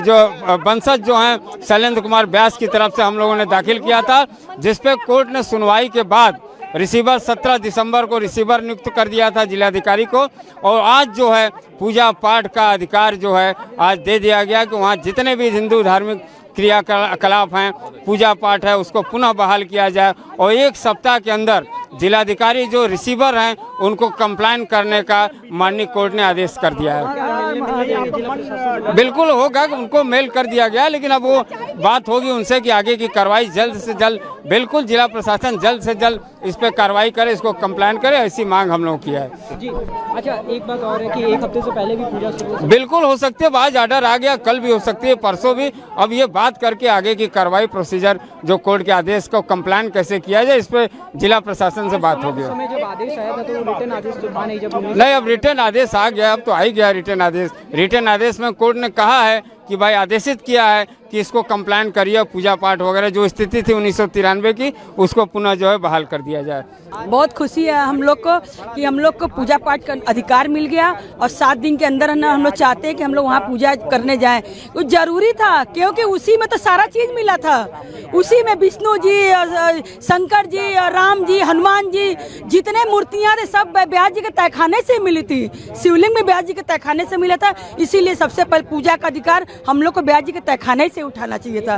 जो वंशज जो हैं शैलेंद्र कुमार व्यास की तरफ से हम लोगों ने दाखिल किया था, जिसपे कोर्ट ने सुनवाई के बाद रिसीवर 17 दिसंबर को रिसीवर नियुक्त कर दिया था जिलाधिकारी को। और आज जो है पूजा पाठ का अधिकार जो है आज दे दिया गया कि वहाँ जितने भी हिंदू धार्मिक क्रियाकलाप हैं, पूजा पाठ है, उसको पुनः बहाल किया जाए। और 1 सप्ताह के अंदर जिलाधिकारी जो रिसीवर हैं उनको कंप्लाइन करने का माननीय कोर्ट ने आदेश कर दिया है। बिल्कुल होगा, उनको मेल कर दिया गया, लेकिन अब वो बात होगी उनसे कि आगे की कार्रवाई जल्द से जल्द, बिल्कुल जिला प्रशासन जल्द से जल्द इस पर कार्रवाई करे, इसको कंप्लाइन करे, ऐसी मांग हम लोगों की है। जी अच्छा, एक बात और है कि 1 हफ्ते से पहले भी पूजा शुरू बिल्कुल हो सकती है। आज ऑर्डर आ गया, कल भी हो सकती है, परसों भी। अब ये बात करके आगे की कार्रवाई प्रोसीजर जो कोर्ट के आदेश को कंप्लाइन कैसे किया जाए इस पर जिला प्रशासन से बात होगी। जब आदेश आया था तो रिटर्न आदेश तो था नहीं, जब नहीं, अब रिटर्न आदेश आ गया, अब तो आ ही गया रिटर्न आदेश। रिटर्न आदेश में कोर्ट ने कहा है कि भाई आदेशित किया है कि इसको कंप्लाइन करिए, पूजा पाठ वगैरह जो स्थिति थी 1993 की उसको पुनः जो है बहाल कर दिया जाए। बहुत खुशी है हम लोग को कि हम लोग को पूजा पाठ का अधिकार मिल गया और 7 दिन के अंदर हम लोग चाहते हैं कि हम लोग वहाँ पूजा करने जाएं। वो जरूरी था क्योंकि उसी में तो सारा चीज मिला था। उसी में विष्णु जी और शंकर जी और राम जी, हनुमान जी, जितने मूर्तियां थे सब व्यास जी के तहखाने से मिली थी। शिवलिंग में व्यास जी के तहखाने से मिला था। इसीलिए सबसे पहले पूजा का अधिकार हम लोग को व्यास जी के तहखाने से उठाना चाहिए था।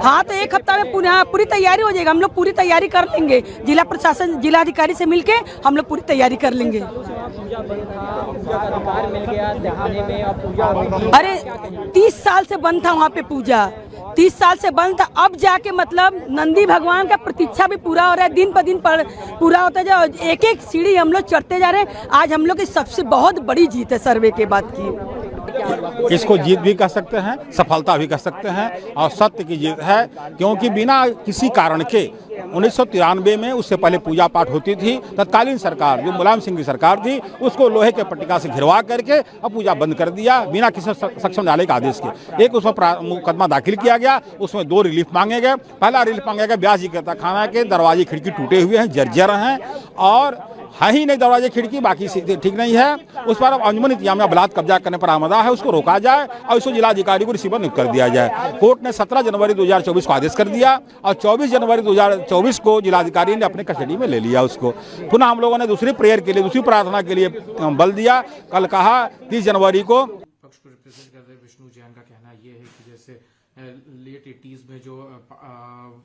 हाँ, तो 1 हफ्ता में पूरी तैयारी हो जाएगा। हम लोग पूरी तैयारी कर लेंगे। जिला प्रशासन, जिला अधिकारी से मिलके हम लोग पूरी तैयारी कर लेंगे। अरे 30 साल से बंद था वहाँ पे पूजा, 30 साल से बंद था। अब जाके मतलब नंदी भगवान का प्रतीक्षा भी पूरा हो रहा है, दिन पर दिन पूरा होता जा। एक एक सीढ़ी हम लोग चढ़ते जा रहे हैं। आज हम लोग की सबसे बहुत बड़ी जीत है सर्वे के बाद की। इसको जीत भी कह सकते हैं, सफलता भी कह सकते हैं और सत्य की जीत है, क्योंकि बिना किसी कारण के 1993 में उससे पहले पूजा पाठ होती थी। तत्कालीन सरकार जो मुलायम सिंह की सरकार थी उसको लोहे के पट्टिका से घिरवा करके अब पूजा बंद कर दिया बिना किसी सक्षम न्यायालय के आदेश के। एक उसमें मुकदमा दाखिल किया गया, उसमें 2 रिलीफ मांगे गए। पहला रिलीफ मांगा गया व्यास जी के तहखाना के दरवाजे खिड़की टूटे हुए हैं, जर्जर हैं और है ही नहीं दरवाजे खिड़की, बाकी ठीक नहीं है। उस पर अब अंजुमन इंतजामिया बलात् कब्जा करने पर आमदा है, उसको रोका जाए और इसको जिलाधिकारी को रिसीवर नियुक्त कर दिया जाए। कोर्ट ने 17 जनवरी 2024 को आदेश कर दिया और 24 जनवरी 2024 को जिलाधिकारी ने अपने कस्टडी में ले लिया उसको। पुनः हम लोगों ने दूसरी प्रेयर के लिए, दूसरी प्रार्थना के लिए बल दिया। कल कहा 30 जनवरी को पक्ष को रिप्रेजेंट कर रहे विष्णु जैन का कहना ये है कि जैसे लेट 80s में जो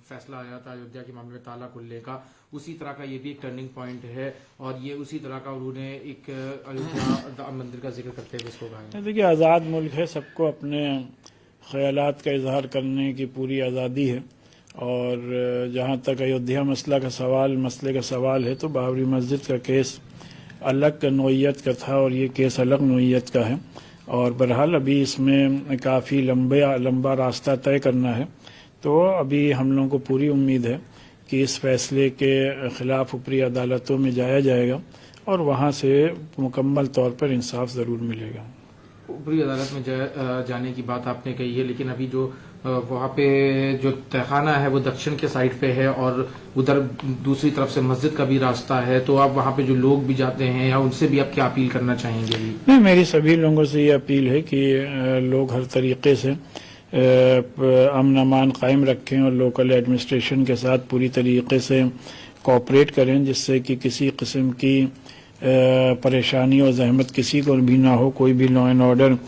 फैसला आया था अयोध्या के मामले में ताला खुलने का, उसी तरह का ये भी एक टर्निंग पॉइंट है और ये उसी तरह का उन्होंने एक अयोध्या मंदिर का जिक्र करते हुए इसको कहा। देखिए, आज़ाद मुल्क है, सबको अपने ख्यालात का इजहार करने की पूरी आज़ादी है और जहाँ तक अयोध्या मसले का सवाल है तो बाबरी मस्जिद का केस अलग नोयत का था और ये केस अलग नोयत का है और बहरहाल अभी इसमें काफ़ी लंबा रास्ता तय करना है। तो अभी हम लोगों को पूरी उम्मीद है कि इस फैसले के ख़िलाफ़ ऊपरी अदालतों में जाया जाएगा और वहाँ से मुकम्मल तौर पर इंसाफ ज़रूर मिलेगा। ऊपरी अदालत में जाने की बात आपने कही है, लेकिन अभी जो वहाँ पे जो तहखाना है वो दक्षिण के साइड पे है और उधर दूसरी तरफ से मस्जिद का भी रास्ता है, तो आप वहाँ पे जो लोग भी जाते हैं या उनसे भी आप क्या अपील करना चाहेंगे? नहीं, मेरी सभी लोगों से ये अपील है कि लोग हर तरीके से अमन अमान कायम रखें और लोकल एडमिनिस्ट्रेशन के साथ पूरी तरीके से कोऑपरेट करें, जिससे कि किसी किस्म की परेशानी और जहमत किसी को भी ना हो, कोई भी लॉ एंड ऑर्डर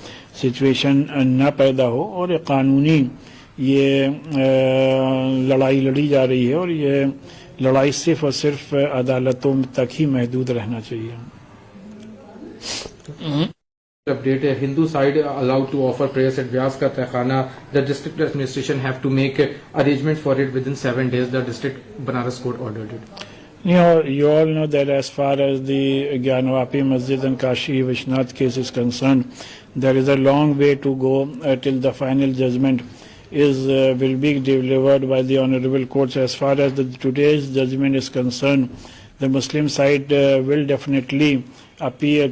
सिचुएशन ना पैदा हो और एक कानूनी ये लड़ाई लड़ी जा रही है और ये लड़ाई सिर्फ और सिर्फ अदालतों तक ही महदूद रहना चाहिए। Update: Hindu side allowed to offer prayers at Vyas ka Tehkhana. The district administration have to make arrangement for it within 7 days. The district Banaras court ordered it. You all know that as far as the Gyanvapi Masjid and Kashi Vishnath case is concerned, there is a long way to go till the final judgment will be delivered by the honorable courts. As far as today's judgment is concerned, the Muslim side will definitely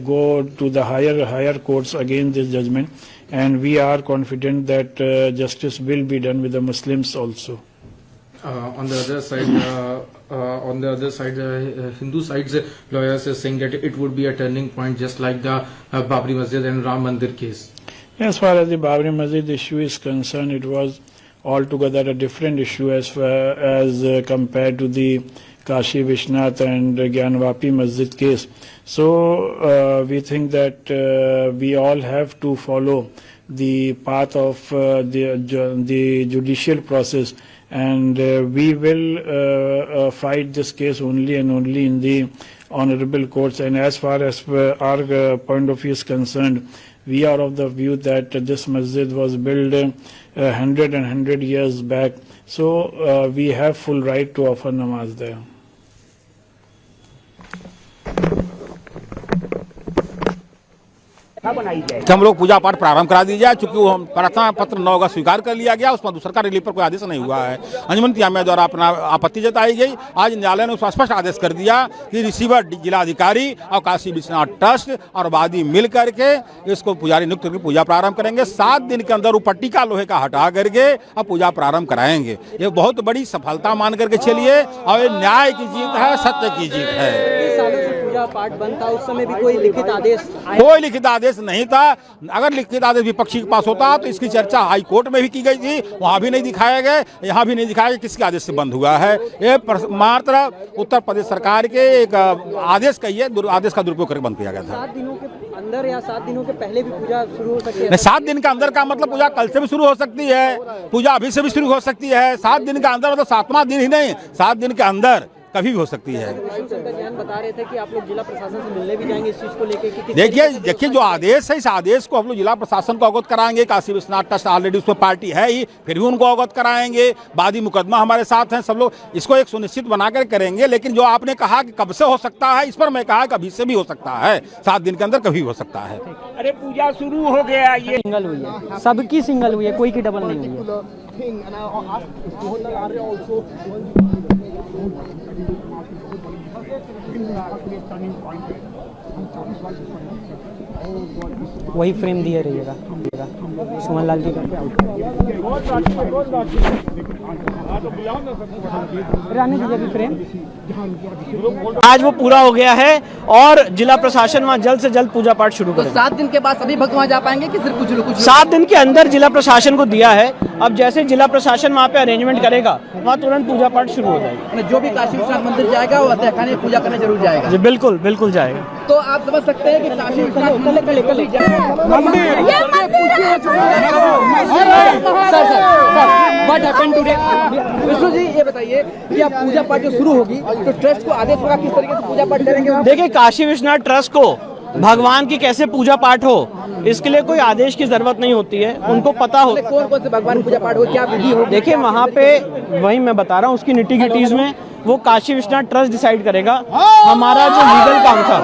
go to the higher courts against this judgment, and we are confident that justice will be done with the Muslims also. On the other side, Hindu side's lawyers are saying that it would be a turning point, just like the Babri Masjid and Ram Mandir case. As far as the Babri Masjid issue is concerned, it was altogether a different issue as compared to the Kashi Vishnath and Gyanvapi Masjid case. So we think that we all have to follow the path of the judicial process, and we will fight this case only and only in the honorable courts. And as far as our point of view is concerned, we are of the view that this masjid was built 100 years back, so we have full right to offer namaz there. बनाई जाए कि हम लोग पूजा पाठ प्रारंभ करा दी जाए, चूंकि वो हम प्रार्थना पत्र 9 अगस्त स्वीकार कर लिया गया, उसमें सरकारी रिलीफ पर कोई आदेश नहीं हुआ है। अंजुमन तियामिया द्वारा अपना आपत्ति जताई गई। आज न्यायालय ने उसका स्पष्ट आदेश कर दिया कि रिसीवर जिलाधिकारी और काशी विश्वनाथ ट्रस्ट और वादी मिल करके इसको पुजारी नियुक्त करके पूजा प्रारंभ करेंगे। 7 दिन के अंदर वो पट्टी का लोहे का हटा करके अब पूजा प्रारंभ कराएंगे। ये बहुत बड़ी सफलता मान करके चलिए, और ये न्याय की जीत है, सत्य की जीत है। सालों से पूजा पाठ बंद था, उस समय भी कोई लिखित आदेश कोई लिखित आदेश नहीं था। अगर लिखित आदेश विपक्षी के पास होता तो इसकी चर्चा हाई कोर्ट में भी की गई थी, वहां भी नहीं दिखाया गया, यहाँ भी नहीं दिखाया गया किसके आदेश से बंद हुआ है। ये मात्र उत्तर प्रदेश सरकार के एक आदेश का ये आदेश का दुरुपयोग करके बंद किया गया था। 7 दिनों के अंदर या 7 दिनों के पहले भी पूजा शुरू हो सकती है? नहीं, 7 दिन का अंदर का मतलब पूजा कल से भी शुरू हो सकती है, पूजा अभी से भी शुरू हो सकती है। 7 दिन का अंदर मतलब 7वां दिन ही नहीं, 7 दिन के अंदर कभी भी हो सकती है। बता रहे थे कि आप लोग जिला प्रशासन से मिलने भी जाएंगे इस चीज को लेकर कि देखिए जो आदेश है, इस आदेश को हम लोग जिला प्रशासन को अवगत कराएंगे। काशी विश्वनाथ ट्रस्ट ऑलरेडी उसमें पार्टी है ही, फिर भी उनको अवगत कराएंगे। वादी मुकदमा हमारे साथ हैं, सब लोग इसको एक सुनिश्चित बनाकर करेंगे। लेकिन जो आपने कहा कि कब से हो सकता है, इस पर मैं कहा कि अभी से भी हो सकता है, 7 दिन के अंदर कभी हो सकता है। अरे पूजा शुरू हो गया, ये सिंगल हुई है, सबकी सिंगल हुई है, कोई की डबल नहीं हुई है। वही फ्रेम दिए रहिएगा सुमन लाल जी का। रानी जी भी फ्रेम आज वो पूरा हो गया है और जिला प्रशासन वहाँ जल्द से जल्द पूजा पाठ शुरू तो करेगा। 7 दिन के बाद सभी भक्त वहाँ जा पाएंगे कि सिर्फ कुछ लोग? 7 दिन के अंदर जिला प्रशासन को दिया है। अब जैसे जिला प्रशासन वहाँ पे अरेंजमेंट करेगा, वहाँ तुरंत पूजा पाठ शुरू हो जाएगा। जो भी काशी विश्वनाथ मंदिर जाएगा वो अत्याखाने में पूजा करने जरूर जाएगा। जी बिल्कुल बिल्कुल जाएगा। तो आप समझ सकते हैं कि Kashi Vishwanath what happened today. Vishnu ji ये बताइए कि अब पूजा पाठ जो शुरू होगी तो ट्रस्ट को आदेश होगा किस तरीके से पूजा पाठ करेंगे? देखिए, काशी विश्वनाथ ट्रस्ट को भगवान की कैसे पूजा पाठ हो, इसके लिए कोई आदेश की जरूरत नहीं होती है। उनको पता हो कौन कौन से भगवान पूजा पाठ हो, क्या विधि हो। देखिए वहाँ पे वही मैं बता रहा हूँ, उसकी निटी-गिटीज में वो काशी विश्वनाथ ट्रस्ट डिसाइड करेगा। हमारा जो लीगल काम था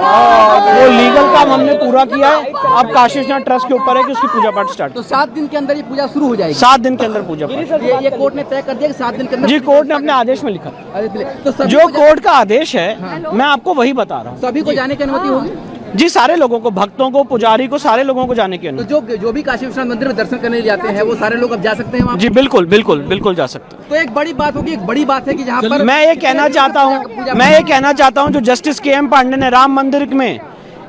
वो लीगल काम हमने पूरा किया है। अब काशी विश्वनाथ ट्रस्ट के ऊपर है कि उसकी पूजा पाठ स्टार्ट। तो 7 दिन के अंदर ये पूजा शुरू हो जाएगी? 7 दिन के अंदर पूजा पाठ। ये कोर्ट ने तय कर दिया कि 7 दिन के अंदर? जी, कोर्ट ने अपने आदेश में लिखा। तो जो कोर्ट का आदेश है मैं आपको वही बता रहा हूँ। सभी को जाने की अनुमति होगी? जी, सारे लोगों को, भक्तों को, पुजारी को, सारे लोगों को जाने की अनुमति। तो जो भी काशी विश्वनाथ मंदिर में दर्शन करने जाते हैं वो सारे लोग अब जा सकते हैं वहाँ? जी बिल्कुल बिल्कुल बिल्कुल जा सकते हैं। तो एक बड़ी बात होगी, एक बड़ी बात है कि जहाँ पर मैं ये कहना चाहता हूँ जो जस्टिस के.एम. पांडे ने राम मंदिर में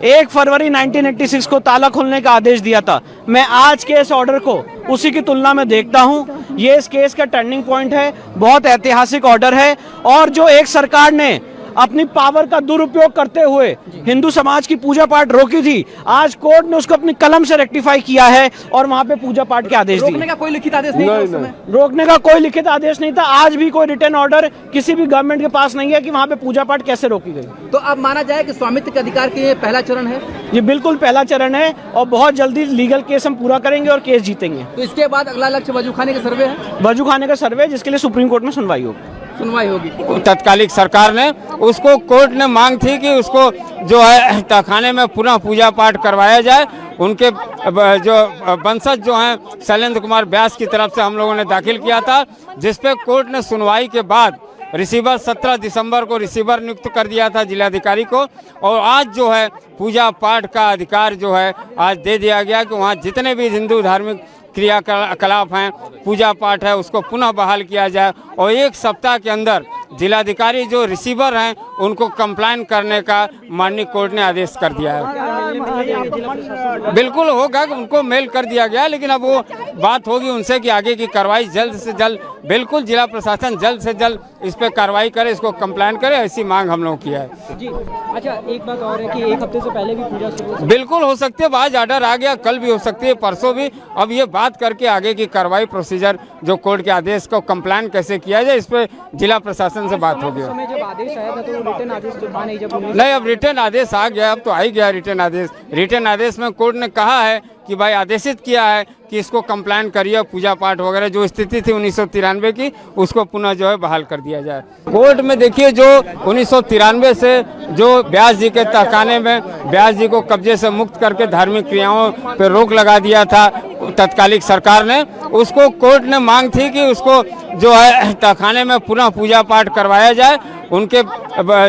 1 फरवरी 1986 को ताला खोलने का आदेश दिया था, मैं आज के इस ऑर्डर को उसी की तुलना में देखता हूँ। ये इस केस का टर्निंग पॉइंट है, बहुत ऐतिहासिक ऑर्डर है। और जो एक सरकार ने अपनी पावर का दुरुपयोग करते हुए हिंदू समाज की पूजा पाठ रोकी थी, आज कोर्ट ने उसको अपनी कलम से रेक्टिफाई किया है और वहाँ पे पूजा पाठ के आदेश दिए। रोकने का कोई लिखित आदेश नहीं था उस समय? रोकने का कोई लिखित आदेश नहीं था। आज भी कोई रिटर्न ऑर्डर किसी भी गवर्नमेंट के पास नहीं है कि वहाँ पे पूजा पाठ कैसे रोकी गई। तो अब माना जाए कि स्वामित्व के अधिकार के ये पहला चरण है? ये बिल्कुल पहला चरण है और बहुत जल्दी लीगल केस हम पूरा करेंगे और केस जीतेंगे। तो इसके बाद अगला लक्ष्य वजूखाने का सर्वे है? वजूखाने का सर्वे, जिसके लिए सुप्रीम कोर्ट में सुनवाई होगी। तत्कालिक सरकार ने उसको, कोर्ट ने मांग थी कि उसको जो है तहखाने में पुनः पूजा पाठ करवाया जाए। उनके जो वंशज जो हैं शैलेंद्र कुमार व्यास की तरफ से हम लोगों ने दाखिल किया था, जिसपे कोर्ट ने सुनवाई के बाद रिसीवर 17 दिसंबर को रिसीवर नियुक्त कर दिया था जिलाधिकारी को। और आज जो है पूजा पाठ का अधिकार जो है आज दे दिया गया कि वहाँ जितने भी हिंदू धार्मिक क्रियाकलाप हैं, पूजा पाठ है, उसको पुनः बहाल किया जाए। और 1 सप्ताह के अंदर जिलाधिकारी जो रिसीवर हैं उनको कंप्लाइन करने का माननीय कोर्ट ने आदेश कर दिया है। बिल्कुल होगा, उनको मेल कर दिया गया, लेकिन अब वो बात होगी उनसे कि आगे की कार्रवाई जल्द से जल्द, बिल्कुल जिला प्रशासन जल्द से जल्द इस पर कार्रवाई करे, इसको कंप्लाइन करे, ऐसी मांग हम लोगों की है। जी अच्छा, एक बात और है कि 1 हफ्ते से पहले भी पूजा शुरू बिल्कुल हो सकती है। आज ऑर्डर आ गया, कल भी हो सकती है, परसों भी। अब ये बात करके आगे की कार्रवाई प्रोसीजर जो कोर्ट के आदेश को कंप्लाइन कैसे किया जाए, इस पर जिला प्रशासन से बात हो गई। जब आदेश आया था तो रिटर्न आदेश तो था नहीं, जब नहीं, अब रिटर्न आदेश आ गया, अब तो आ ही गया रिटर्न आदेश। रिटर्न आदेश में कोर्ट ने कहा है कि भाई आदेशित किया है कि इसको कंप्लाइन करिए, पूजा पाठ वगैरह जो स्थिति थी 1993 की उसको पुनः जो है बहाल कर दिया जाए। कोर्ट में देखिए जो 1993 से जो व्यास जी के तहखाने में व्यास जी को कब्जे से मुक्त करके धार्मिक क्रियाओं पर रोक लगा दिया था तत्कालिक सरकार ने, उसको कोर्ट ने मांग थी कि उसको जो है तहखाने में पुनः पूजा पाठ करवाया जाए। उनके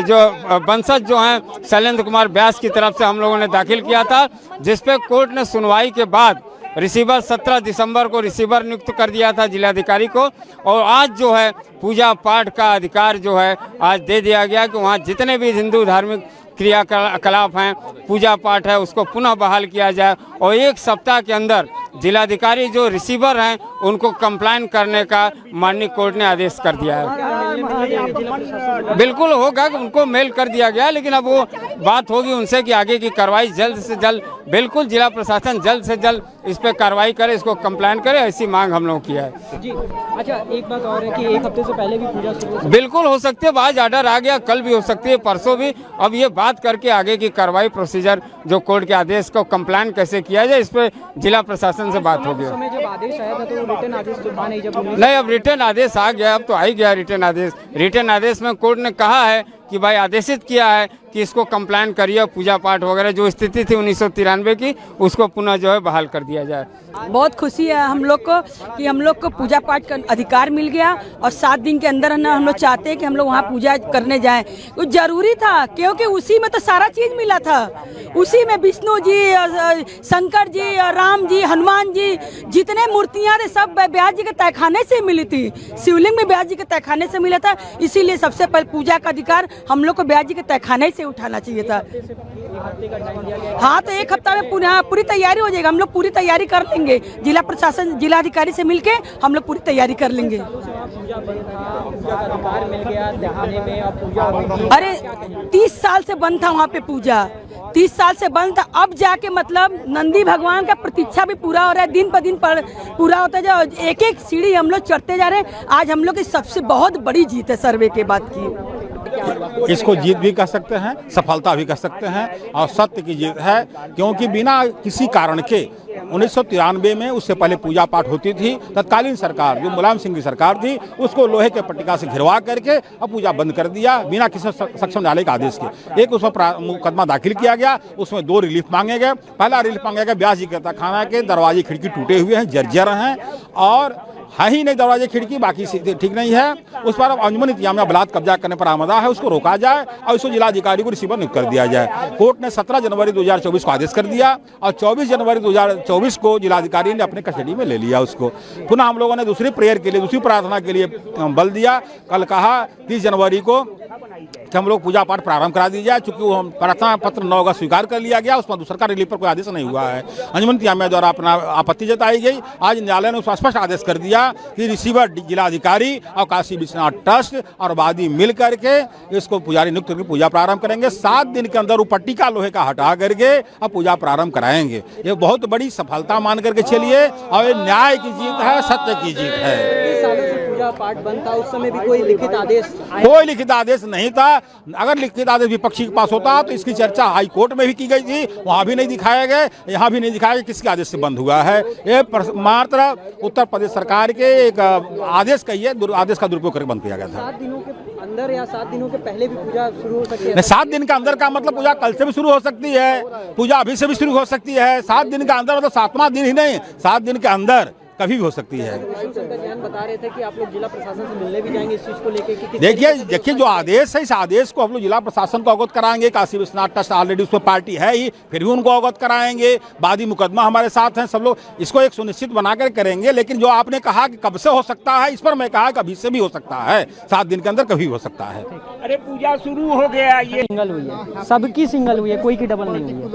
जो वंशज जो हैं शैलेंद्र कुमार व्यास की तरफ से हम लोगों ने दाखिल किया था, जिसपे कोर्ट ने सुनवाई के बाद रिसीवर 17 दिसंबर को रिसीवर नियुक्त कर दिया था जिलाधिकारी को, और आज जो है पूजा पाठ का अधिकार जो है आज दे दिया गया कि वहाँ जितने भी हिंदू धार्मिक क्रियाकलाप हैं, पूजा पाठ है, उसको पुनः बहाल किया जाए और 1 सप्ताह के अंदर जिलाधिकारी जो रिसीवर हैं उनको कंप्लाइन करने का माननीय कोर्ट ने आदेश कर दिया है। बिल्कुल होगा, उनको मेल कर दिया गया, लेकिन अब वो बात होगी उनसे कि आगे की कार्रवाई जल्द से जल्द, बिल्कुल जिला प्रशासन जल्द से जल्द इस पर कार्रवाई करे, इसको कंप्लाइन करे, ऐसी मांग हम लोगों की है। जी अच्छा, एक बात और है कि 1 हफ्ते से पहले भी पूजा शुरू बिल्कुल हो सकती है, आज ऑर्डर आ गया, कल भी हो सकती है, परसों भी। अब ये बात करके आगे की कार्रवाई प्रोसीजर जो कोर्ट के आदेश को कंप्लाइन कैसे किया जाए, इस पर जिला प्रशासन से बात होगी। समय जब आदेश आया था तो रिटर्न आदेश तो था नहीं, जब नहीं, अब रिटर्न आदेश आ गया, अब तो आ ही गया रिटर्न आदेश। रिटर्न आदेश में कोर्ट ने कहा है कि भाई आदेशित किया है कि इसको कंप्लाइन करिए, पूजा पाठ वगैरह जो स्थिति थी 1993 की उसको पुनः जो है बहाल कर दिया जाए। बहुत खुशी है हम लोग को कि हम लोग को पूजा पाठ का अधिकार मिल गया और 7 दिन के अंदर हम लोग चाहते हैं कि हम लोग वहाँ पूजा करने जाएं। वो जरूरी था क्योंकि उसी में तो सारा चीज मिला था। उसी में विष्णु जी, शंकर जी, राम जी, हनुमान जी, जितने मूर्तियां थे सब व्यास जी के तहखाने से मिली थी। शिवलिंग में व्यास जी के तहखाने से मिला था, इसीलिए सबसे पहले पूजा का अधिकार हम लोग को व्यास जी के तहखाने से उठाना चाहिए था। हाँ, तो 1 हफ्ता में पूरी तैयारी हो जाएगा। हम लोग पूरी तैयारी कर लेंगे, जिला प्रशासन जिलाधिकारी से मिलके हम लोग पूरी तैयारी कर लेंगे। अरे 30 साल से बंद था वहाँ पे पूजा, 30 साल से बंद था। अब जाके मतलब नंदी भगवान का प्रतीक्षा भी पूरा हो रहा है, दिन पर दिन पूरा होता जा, एक सीढ़ी हम लोग चढ़ते जा रहे हैं। आज हम लोग की सबसे बहुत बड़ी जीत है सर्वे के बाद की। इसको जीत भी कह सकते हैं, सफलता भी कह सकते हैं, और सत्य की जीत है, क्योंकि बिना किसी कारण के 1993 में उससे पहले पूजा पाठ होती थी। तत्कालीन सरकार जो मुलायम सिंह की सरकार थी उसको लोहे के पट्टिका से घिरवा करके अब पूजा बंद कर दिया बिना किसी सक्षम न्यायालय के आदेश के। एक उसमें मुकदमा दाखिल किया गया, उसमें 2 रिलीफ मांगे गए। पहला रिलीफ मांगा गया व्यास जी के तहखाना के दरवाजे खिड़की टूटे हुए हैं, जर्जर हैं और है ही नहीं दरवाजे खिड़की, बाकी ठीक नहीं है। उस पर अब अंजुमन इंतजामिया बलात् कब्जा करने पर आमदा है, उसको रोका जाए और उसको जिलाधिकारी को रिसीवर नियुक्त कर दिया जाए। कोर्ट ने 17 जनवरी 2024 को आदेश कर दिया और 24 जनवरी 2024 को जिलाधिकारी ने अपने कस्टडी में ले लिया उसको। पुनः हम लोगों ने दूसरी प्रेयर के लिए, दूसरी प्रार्थना के लिए बल दिया। कल कहा 30 जनवरी को कि हम लोग पूजा पाठ प्रारंभ करा दी जाए, चूंकि वो हम प्रार्थना पत्र 9 अगस्त स्वीकार कर लिया गया, उसमें दूसरा रिलीफ पर कोई आदेश नहीं हुआ है। अंजुमन इंतजामिया द्वारा अपना आपत्ति जताई गई। आज न्यायालय ने उसका स्पष्ट आदेश कर दिया कि रिसीवर जिलाधिकारी और काशी विश्वनाथ ट्रस्ट और वादी मिल करके इसको पुजारी नियुक्त करके पूजा प्रारंभ करेंगे। 7 दिन के अंदर वो पट्टिका लोहे का हटा करके अब पूजा प्रारंभ कराएंगे। ये बहुत बड़ी सफलता मान करके चलिए, और ये न्याय की जीत है, सत्य की जीत है। पूजा पाठ बंद था, उस समय भी कोई लिखित आदेश नहीं था। अगर लिखित आदेश विपक्षी के पास होता तो इसकी चर्चा हाई कोर्ट में भी की गई थी, वहां भी नहीं दिखाया गया, यहाँ भी नहीं दिखाया गया किसके आदेश से बंद हुआ है। ये मात्र उत्तर प्रदेश सरकार के एक आदेश का ही है, आदेश का दुरुपयोग करके बंद किया गया था। 7 दिनों के अंदर या 7 दिनों के पहले भी पूजा शुरू हो सकती है? 7 दिन का अंदर का मतलब पूजा कल से भी शुरू हो सकती है, पूजा अभी से भी शुरू हो सकती है। 7 दिन का अंदर मतलब 7वां दिन ही नहीं, 7 दिन के अंदर कभी भी हो सकती है। बता रहे थे कि आप लोग जिला प्रशासन से मिलने भी जाएंगे इस चीज को लेकर। देखिए जो आदेश है, इस आदेश को हम लोग जिला प्रशासन को अवगत कराएंगे। काशी विश्वनाथ ट्रस्ट ऑलरेडी उसमें पार्टी है ही, फिर भी उनको अवगत कराएंगे। वादी मुकदमा हमारे साथ हैं, सब लोग इसको एक सुनिश्चित बनाकर करेंगे। लेकिन जो आपने कहा कि कब से हो सकता है, इस पर मैं कहा कभी से भी हो सकता है, 7 दिन के अंदर कभी हो सकता है। अरे पूजा शुरू हो गया, ये सिंगल हुई है, सबकी सिंगल हुई है, कोई की डबल नहीं हुई है।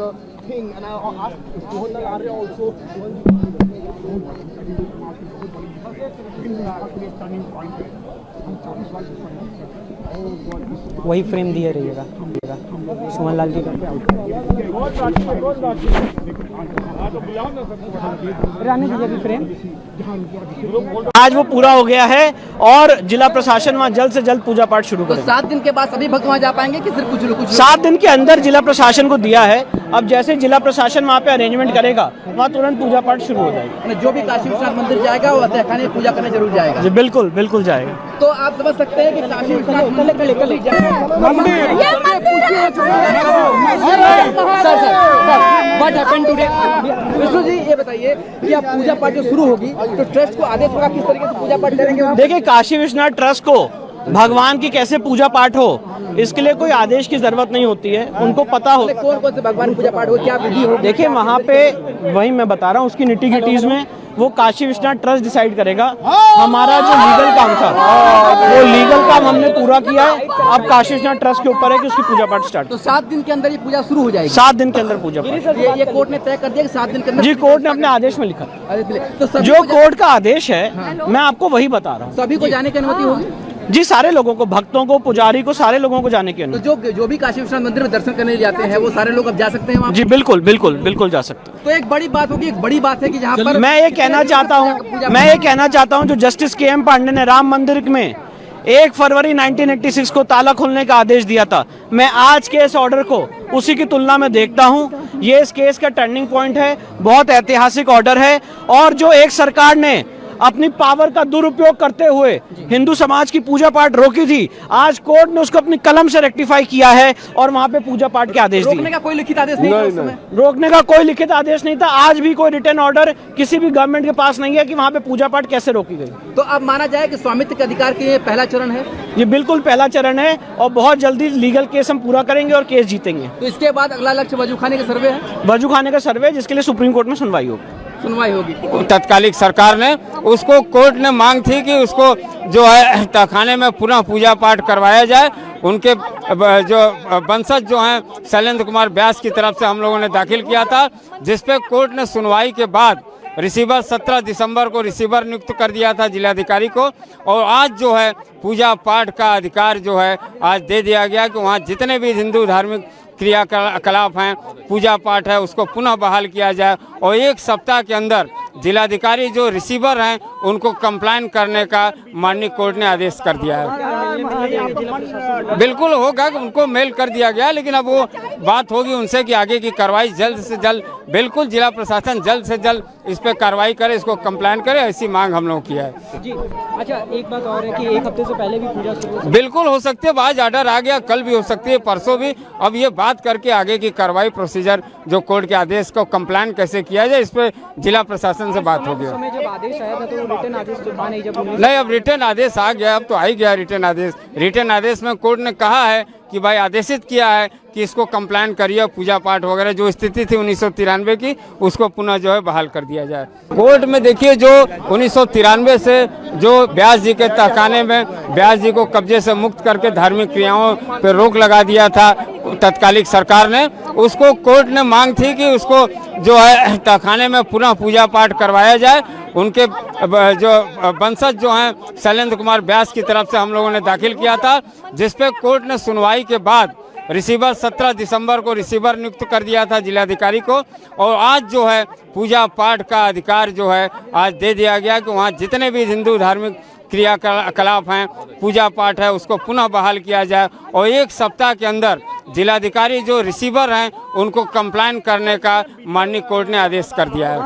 वही फ्रेम दिए रहिएगा सुमन लाल जी का। आज वो पूरा हो गया है और जिला प्रशासन वहाँ जल्द से जल्द पूजा पाठ शुरू तो करेगा। 7 दिन के बाद सभी भक्त वहाँ जा पाएंगे कि सिर्फ कुछ लोग? 7 दिन के अंदर जिला प्रशासन को दिया है। अब जैसे जिला प्रशासन वहाँ पे अरेंजमेंट करेगा वहाँ तुरंत पूजा पाठ शुरू हो जाएगा। जो भी काशी विश्वनाथ मंदिर जाएगा वो तहखाने में पूजा करने जरूर जाएगा। जी बिल्कुल बिल्कुल जाएगा। तो आप समझ सकते हैं कि Kashi Vishwanath what happened today? Vishnu ji ये बताइए कि अब पूजा पाठ जो शुरू होगी तो ट्रस्ट को आदेश होगा किस तरीके से पूजा पाठ करेंगे? देखिए काशी विश्वनाथ ट्रस्ट को भगवान की कैसे पूजा पाठ हो इसके लिए कोई आदेश की जरूरत नहीं होती है, उनको पता हो कौन कौन से भगवान पूजा पाठ हो, क्या विधि हो? देखिए वहाँ पे वही मैं बता रहा हूँ उसकी निटी गिटीज में वो काशी विश्वनाथ ट्रस्ट डिसाइड करेगा। हमारा जो लीगल काम था वो लीगल काम हमने पूरा किया है। अब काशी विश्वनाथ ट्रस्ट के ऊपर है कि उसकी पूजा पाठ स्टार्ट। तो 7 दिन के अंदर ये पूजा शुरू हो जाएगी? 7 दिन के अंदर पूजा पाठ। ये कोर्ट ने तय कर दिया कि 7 दिन के अंदर? जी कोर्ट ने अपने आदेश में लिखा। तो जो कोर्ट का आदेश है मैं आपको वही बता रहा हूँ। सभी को जाने की अनुमति होगी? जी सारे लोगों को, भक्तों को, पुजारी को, सारे लोगों को जाने की तो अनुमति। जो भी काशी विश्वनाथ मंदिर में दर्शन करने जाते हैं वो सारे लोग अब जा सकते हैं वहाँ? जी बिल्कुल बिल्कुल बिल्कुल जा सकते हैं। तो एक बड़ी बात होगी, एक बड़ी बात है कि जहाँ पर मैं ये कहना चाहता हूँ जो जस्टिस के.एम. पांडे ने राम मंदिर में 1 फरवरी 1986 को ताला खोलने का आदेश दिया था, मैं आज के इस ऑर्डर को उसी की तुलना में देखता हूँ। ये इस केस का टर्निंग पॉइंट है, बहुत ऐतिहासिक ऑर्डर है। और जो एक सरकार ने अपनी पावर का दुरुपयोग करते हुए हिंदू समाज की पूजा पाठ रोकी थी, आज कोर्ट ने उसको अपनी कलम से रेक्टिफाई किया है और वहाँ पे पूजा पाठ के आदेश दिए। रोकने का कोई लिखित आदेश नहीं था उस समय? रोकने का कोई लिखित आदेश नहीं था। आज भी कोई रिटर्न ऑर्डर किसी भी गवर्नमेंट के पास नहीं है कि वहाँ पे पूजा पाठ कैसे रोकी गई। तो अब माना जाए कि स्वामित्व के अधिकार के ये पहला चरण है? ये बिल्कुल पहला चरण है और बहुत जल्दी लीगल केस हम पूरा करेंगे और केस जीतेंगे। तो इसके बाद अगला लक्ष्य वजूखाने का सर्वे है? वजूखाने का सर्वे जिसके लिए सुप्रीम कोर्ट में सुनवाई होगी। तत्कालिक सरकार ने उसको कोर्ट ने मांग थी कि उसको जो है तहखाने में पुनः पूजा पाठ करवाया जाए। उनके जो वंशज जो हैं शैलेंद्र कुमार व्यास की तरफ से हम लोगों ने दाखिल किया था, जिसपे कोर्ट ने सुनवाई के बाद रिसीवर 17 दिसंबर को रिसीवर नियुक्त कर दिया था जिलाधिकारी को। और आज जो है पूजा पाठ का अधिकार जो है आज दे दिया गया कि वहाँ जितने भी हिंदू धार्मिक क्रियाकलाप हैं, पूजा पाठ है, उसको पुनः बहाल किया जाए। और 1 सप्ताह के अंदर जिलाधिकारी जो रिसीवर हैं उनको कंप्लाइन करने का माननीय कोर्ट ने आदेश कर दिया है। बिल्कुल होगा, उनको मेल कर दिया गया, लेकिन अब वो बात होगी उनसे कि आगे की कार्रवाई जल्द से जल्द, बिल्कुल जिला प्रशासन जल्द से जल्द इस पे कार्रवाई करे, इसको कंप्लाइन करे, ऐसी मांग हम लोगों की है। जी अच्छा, एक बात और है कि 1 हफ्ते से पहले भी पूजा शुरू बिल्कुल हो सकती है, आज ऑर्डर आ गया, कल भी हो सकती है, परसों भी। अब ये बात करके आगे की कार्रवाई प्रोसीजर जो कोर्ट के आदेश को कंप्लाइन कैसे किया जाए इस पे जिला प्रशासन से बात होगी। समय जब आदेश आया था तो रिटर्न आदेश तो था नहीं, जब नहीं, अब रिटर्न आदेश आ गया, अब तो आ ही गया रिटर्न आदेश। रिटर्न आदेश में कोर्ट ने कहा है कि भाई आदेशित किया है कि इसको कंप्लाइन करिए, पूजा पाठ वगैरह जो स्थिति थी 1993 की उसको पुनः जो है बहाल कर दिया जाए। कोर्ट में देखिए जो 1993 से जो व्यास जी के तहखाने में व्यास जी को कब्जे से मुक्त करके धार्मिक क्रियाओं पर रोक लगा दिया था तत्कालिक सरकार ने, उसको कोर्ट ने मांग थी कि उसको जो है तहखाने में पुनः पूजा पाठ करवाया जाए। उनके जो वंशज जो हैं शैलेंद्र कुमार व्यास की तरफ से हम लोगों ने दाखिल किया था, जिसपे कोर्ट ने सुनवाई के बाद रिसीवर 17 दिसंबर को रिसीवर नियुक्त कर दिया था जिलाधिकारी को। और आज जो है पूजा पाठ का अधिकार जो है आज दे दिया गया कि वहाँ जितने भी हिंदू धार्मिक क्रियाकलाप हैं, पूजा पाठ है, उसको पुनः बहाल किया जाए। और 1 सप्ताह के अंदर जिलाधिकारी जो रिसीवर हैं उनको कंप्लाइन करने का माननीय कोर्ट ने आदेश कर दिया है।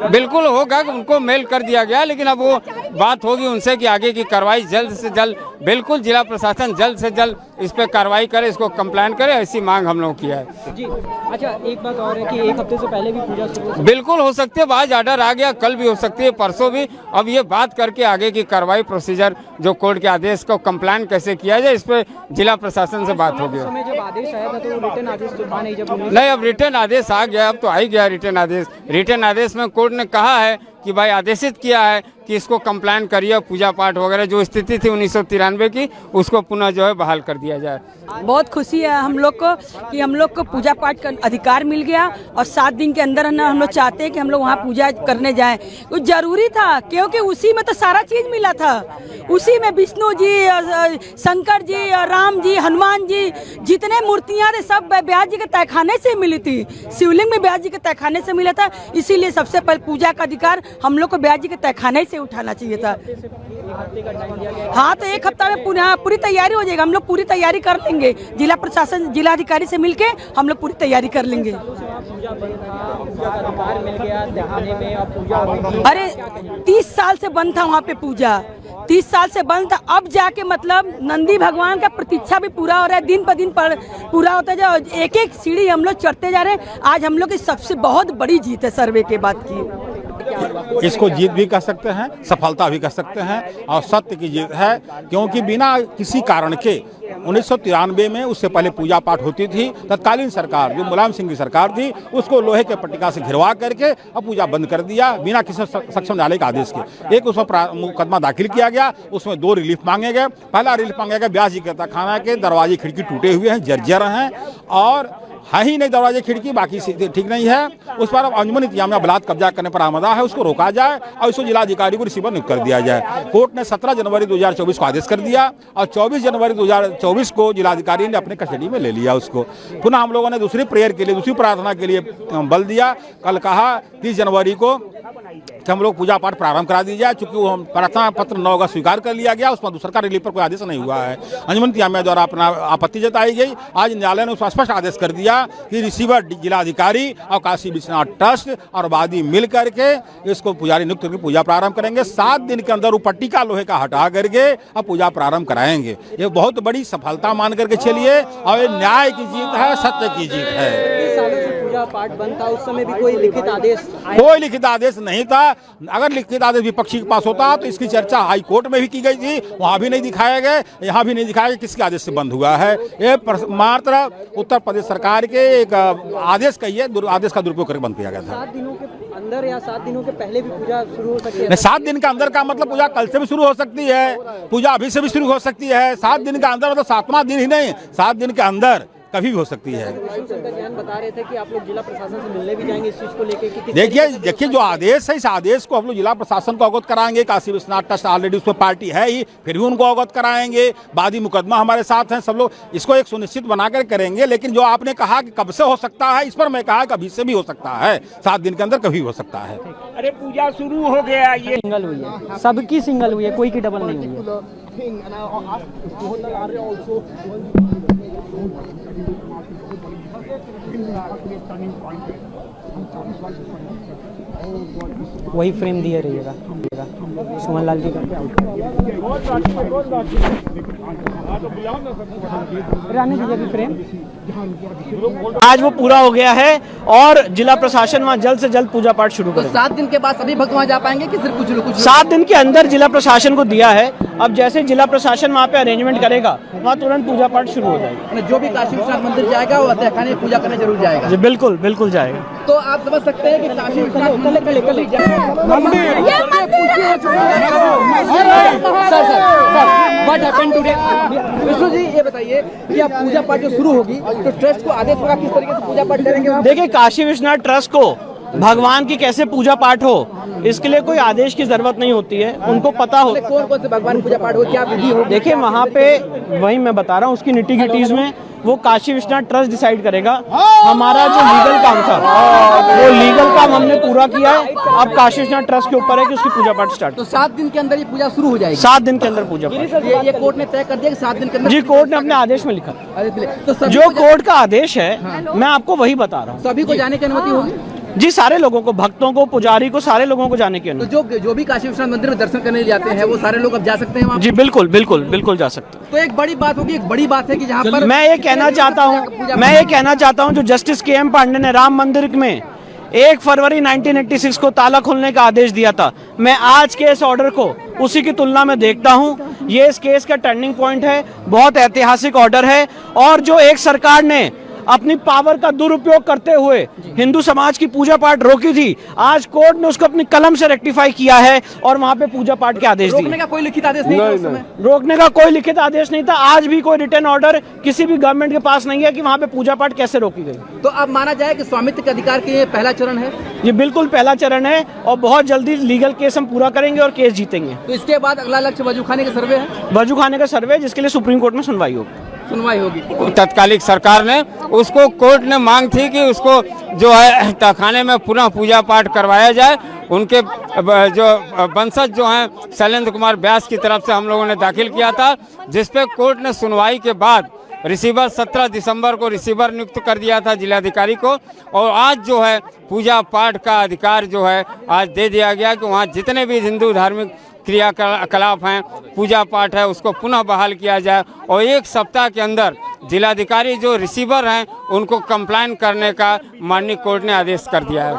बिल्कुल होगा, उनको मेल कर दिया गया, लेकिन अब वो बात होगी उनसे कि आगे की कार्रवाई जल्द से जल्द, बिल्कुल जिला प्रशासन जल्द से जल्द इस पे कार्रवाई करे, इसको कंप्लाइन करे, ऐसी मांग हम लोगों की है। जी अच्छा, एक बात और है कि 1 हफ्ते से पहले भी पूजा शुरू बिल्कुल हो सकती है, आज ऑर्डर आ गया, कल भी हो सकती है, परसों भी। अब ये बात करके आगे की कार्रवाई प्रोसीजर जो कोर्ट के आदेश को कंप्लाइन कैसे किया जाए इस पे जिला प्रशासन से बात होगी। समय जब आदेश आया था तो रिटर्न आदेश तो था नहीं, जब नहीं, अब रिटर्न आदेश आ गया, अब तो आ ही गया रिटर्न आदेश। रिटर्न आदेश में कोर्ट ने कहा है कि भाई आदेशित किया है कि इसको कंप्लाइन करिए, पूजा पाठ वगैरह जो स्थिति थी 1993 की उसको पुनः जो है बहाल कर दिया जाए। बहुत खुशी है हम लोग को कि हम लोग को पूजा पाठ का अधिकार मिल गया और 7 दिन के अंदर हम लोग चाहते हैं कि हम लोग वहाँ पूजा करने जाएं। कुछ जरूरी था क्योंकि उसी में तो सारा चीज मिला था। उसी में विष्णु जी, शंकर जी, राम जी, हनुमान जी, जितने मूर्तियाँ थे सब ब्यास जी के तहखाने से मिली थी। शिवलिंग में ब्यास जी के तहखाने से मिला था, इसीलिए सबसे पहले पूजा का अधिकार हम लोग को ब्यास जी के तहखाने से उठाना चाहिए था। हाँ, तो 1 हफ्ता में पूरी तैयारी हो जाएगा। हम लोग पूरी तैयारी कर लेंगे, जिला प्रशासन, जिला अधिकारी से मिलके हम लोग पूरी तैयारी कर लेंगे। अरे 30 साल से बंद था वहाँ पे पूजा, 30 साल से बंद था। अब जाके मतलब नंदी भगवान का प्रतीक्षा भी पूरा हो रहा है, दिन पर दिन पूरा होता जा, एक एक सीढ़ी हम लोग चढ़ते जा रहे हैं। आज हम लोग की सबसे बहुत बड़ी जीत है सर्वे के बाद की। इसको जीत भी कह सकते हैं, सफलता भी कह सकते हैं और सत्य की जीत है, क्योंकि बिना किसी कारण के 1993 में उससे पहले पूजा पाठ होती थी। तत्कालीन सरकार जो मुलायम सिंह की सरकार थी उसको लोहे के पट्टिका से घिरवा करके अब पूजा बंद कर दिया बिना किसी सक्षम न्यायालय के आदेश के। एक उसमें मुकदमा दाखिल किया गया, उसमें 2 रिलीफ मांगे गए। पहला रिलीफ मांगा गया ब्यास जी के तहखाना के दरवाजे खिड़की टूटे हुए हैं, जर्जर हैं और है ही नहीं दरवाजे खिड़की, बाकी ठीक नहीं है। उस पर अब अंजुमन इंतजामिया बलात् कब्जा करने पर आमदा है, उसको रोका जाए और इसको जिलाधिकारी को रिसीवर नियुक्त कर दिया जाए। कोर्ट ने 17 जनवरी 2024 को आदेश कर दिया और 24 जनवरी 2024 को जिलाधिकारी ने अपने कस्टडी में ले लिया उसको। पुनः हम लोगों ने दूसरी प्रेयर के लिए, दूसरी प्रार्थना के लिए बल दिया। कल कहा 30 जनवरी को कि हम लोग पूजा पाठ प्रारंभ करा दी जाए, चूंकि वो प्रार्थना पत्र 9 अगस्त स्वीकार कर लिया गया, उसमें दूसरा रिलीफ पर कोई आदेश नहीं हुआ है। अंजुमन इंतजामिया द्वारा अपना आपत्ति जताई गई। आज न्यायालय ने उसका स्पष्ट आदेश कर दिया कि रिसीवर जिलाधिकारी और काशी विश्वनाथ ट्रस्ट और वादी मिल करके इसको पुजारी नियुक्त करके पूजा प्रारंभ करेंगे। 7 दिन के अंदर वो पट्टिका लोहे का हटा करके अब पूजा प्रारंभ कराएंगे। ये बहुत बड़ी सफलता मान करके चलिए और ये न्याय की जीत है, सत्य की जीत है। पूजा पाठ बंद था, उस समय भी कोई लिखित आदेश? कोई लिखित आदेश नहीं था। अगर लिखित आदेश विपक्षी के पास होता तो इसकी चर्चा हाई कोर्ट में भी की गई थी, वहां भी नहीं दिखाया गया, यहाँ भी नहीं दिखाया गया किसके आदेश से बंद हुआ है। ये मात्र उत्तर प्रदेश सरकार के एक आदेश का ही आदेश का दुरुपयोग करके बंद किया गया था। 7 दिनों के अंदर या 7 दिनों के पहले भी पूजा शुरू हो सकती है? 7 दिन के अंदर का मतलब पूजा कल से भी शुरू हो सकती है, पूजा अभी से भी शुरू हो सकती है। 7 दिन के अंदर मतलब 7वां दिन ही नहीं, 7 दिन के अंदर कभी भी हो सकती है। बता रहे थे कि आप लोग जिला प्रशासन से मिलने भी जाएंगे इस चीज को लेकर। देखिए जो आदेश है, इस आदेश को हम लोग जिला प्रशासन को अवगत कराएंगे। काशी विश्वनाथ ट्रस्ट ऑलरेडी उसमें पार्टी है ही, फिर भी उनको अवगत कराएंगे। वादी मुकदमा हमारे साथ हैं, सब लोग इसको एक सुनिश्चित बनाकर करेंगे। लेकिन जो आपने कहा कि कब से हो सकता है, इस पर मैं कहा कभी से भी हो सकता है, 7 दिन के अंदर कभी हो सकता है। अरे पूजा शुरू हो गया, ये सिंगल हुई है, सबकी सिंगल हुई है, कोई की डबल नहीं हुई है। वही फ्रेम दिए रहिएगा सुमन लाल जी का। रानी जी का फ्रेम आज वो पूरा हो गया है और जिला प्रशासन वहाँ जल्द से जल्द पूजा पाठ शुरू करेगा। 7 दिन के बाद सभी भक्त वहाँ जा पाएंगे कि सिर्फ कुछ 7 दिन के अंदर जिला प्रशासन को दिया है। अब जैसे जिला प्रशासन वहाँ पे अरेंजमेंट करेगा, वहाँ तुरंत पूजा पाठ शुरू हो जाएगी। जो भी काशी विश्वनाथ मंदिर जाएगा वो तहखाने में पूजा करने जरूर जाएगा। जी बिल्कुल बिल्कुल जाएगा। तो आप समझ सकते हैं कि काशी विश्वनाथ मंदिर what happened today. Vishnu ji ये बताइए कि अब पूजा पाठ जो शुरू होगी तो ट्रस्ट को आदेश होगा किस तरीके से पूजा पाठ करेंगे? देखिए, काशी विश्वनाथ ट्रस्ट को भगवान की कैसे पूजा पाठ हो इसके लिए कोई आदेश की जरूरत नहीं होती है, उनको पता हो कौन कौन से भगवान पूजा पाठ हो, क्या विधि हो। देखिए वहाँ पे वही मैं बता रहा हूँ, उसकी निटी-गिटीज में वो काशी विश्वनाथ ट्रस्ट डिसाइड करेगा। हमारा जो लीगल काम था वो लीगल काम हमने पूरा किया है। अब काशी विश्वनाथ ट्रस्ट के ऊपर है कि उसकी पूजा पाठ स्टार्ट। तो 7 दिन के अंदर ये पूजा शुरू हो जाएगी। 7 दिन के अंदर पूजा पाठ ये कोर्ट ने तय कर दिया कि 7 दिन के अंदर। जी, कोर्ट ने अपने आदेश में लिखा। तो जो कोर्ट का आदेश है मैं आपको वही बता रहा हूँ। सभी को जाने की अनुमति होगी? जी, सारे लोगों को, भक्तों को, पुजारी को, सारे लोगों को जाने की अनुमति। तो जो भी काशी विश्वनाथ मंदिर में दर्शन करने जाते हैं वो सारे लोग अब जा सकते हैं वहाँ? जी बिल्कुल बिल्कुल बिल्कुल जा सकते हैं। तो एक बड़ी बात होगी, एक बड़ी बात है कि जहाँ पर मैं ये कहना चाहता हूँ जो जस्टिस KM पांडे ने राम मंदिर में 1 फरवरी 1986 को ताला खोलने का आदेश दिया था, मैं आज के इस ऑर्डर को उसी की तुलना में देखता हूँ। ये इस केस का टर्निंग पॉइंट है, बहुत ऐतिहासिक ऑर्डर है। और जो एक सरकार ने अपनी पावर का दुरुपयोग करते हुए हिंदू समाज की पूजा पाठ रोकी थी, आज कोर्ट ने उसको अपनी कलम से रेक्टिफाई किया है और वहां पे पूजा पाठ के आदेश दिए। रोकने का कोई लिखित आदेश नहीं था उस समय? रोकने का कोई लिखित आदेश नहीं था, आज भी कोई रिटर्न ऑर्डर किसी भी गवर्नमेंट के पास नहीं है कि वहां पे पूजा पाठ कैसे रोकी गई। तो अब माना जाए कि स्वामित्व के अधिकार के ये पहला चरण है? ये बिल्कुल पहला चरण है और बहुत जल्दी लीगल केस हम पूरा करेंगे और केस जीतेंगे। तो इसके बाद अगला लक्ष्य वजू खाने का सर्वे है? वजू खाने का सर्वे, जिसके लिए सुप्रीम कोर्ट में सुनवाई होगी। तत्कालिक सरकार ने उसको, कोर्ट ने मांग थी कि उसको जो है तहखाने में पुनः पूजा पाठ करवाया जाए। उनके जो वंशज जो हैं शैलेंद्र कुमार व्यास की तरफ से हम लोगों ने दाखिल किया था, जिसपे कोर्ट ने सुनवाई के बाद रिसीवर 17 दिसंबर को रिसीवर नियुक्त कर दिया था जिलाधिकारी को, और आज जो है पूजा पाठ का अधिकार जो है आज दे दिया गया कि वहाँ जितने भी हिंदू धार्मिक क्रियाकलाप हैं, पूजा पाठ है, उसको पुनः बहाल किया जाए और 1 सप्ताह के अंदर जिलाधिकारी जो रिसीवर हैं उनको कंप्लाइन करने का माननीय कोर्ट ने आदेश कर दिया है।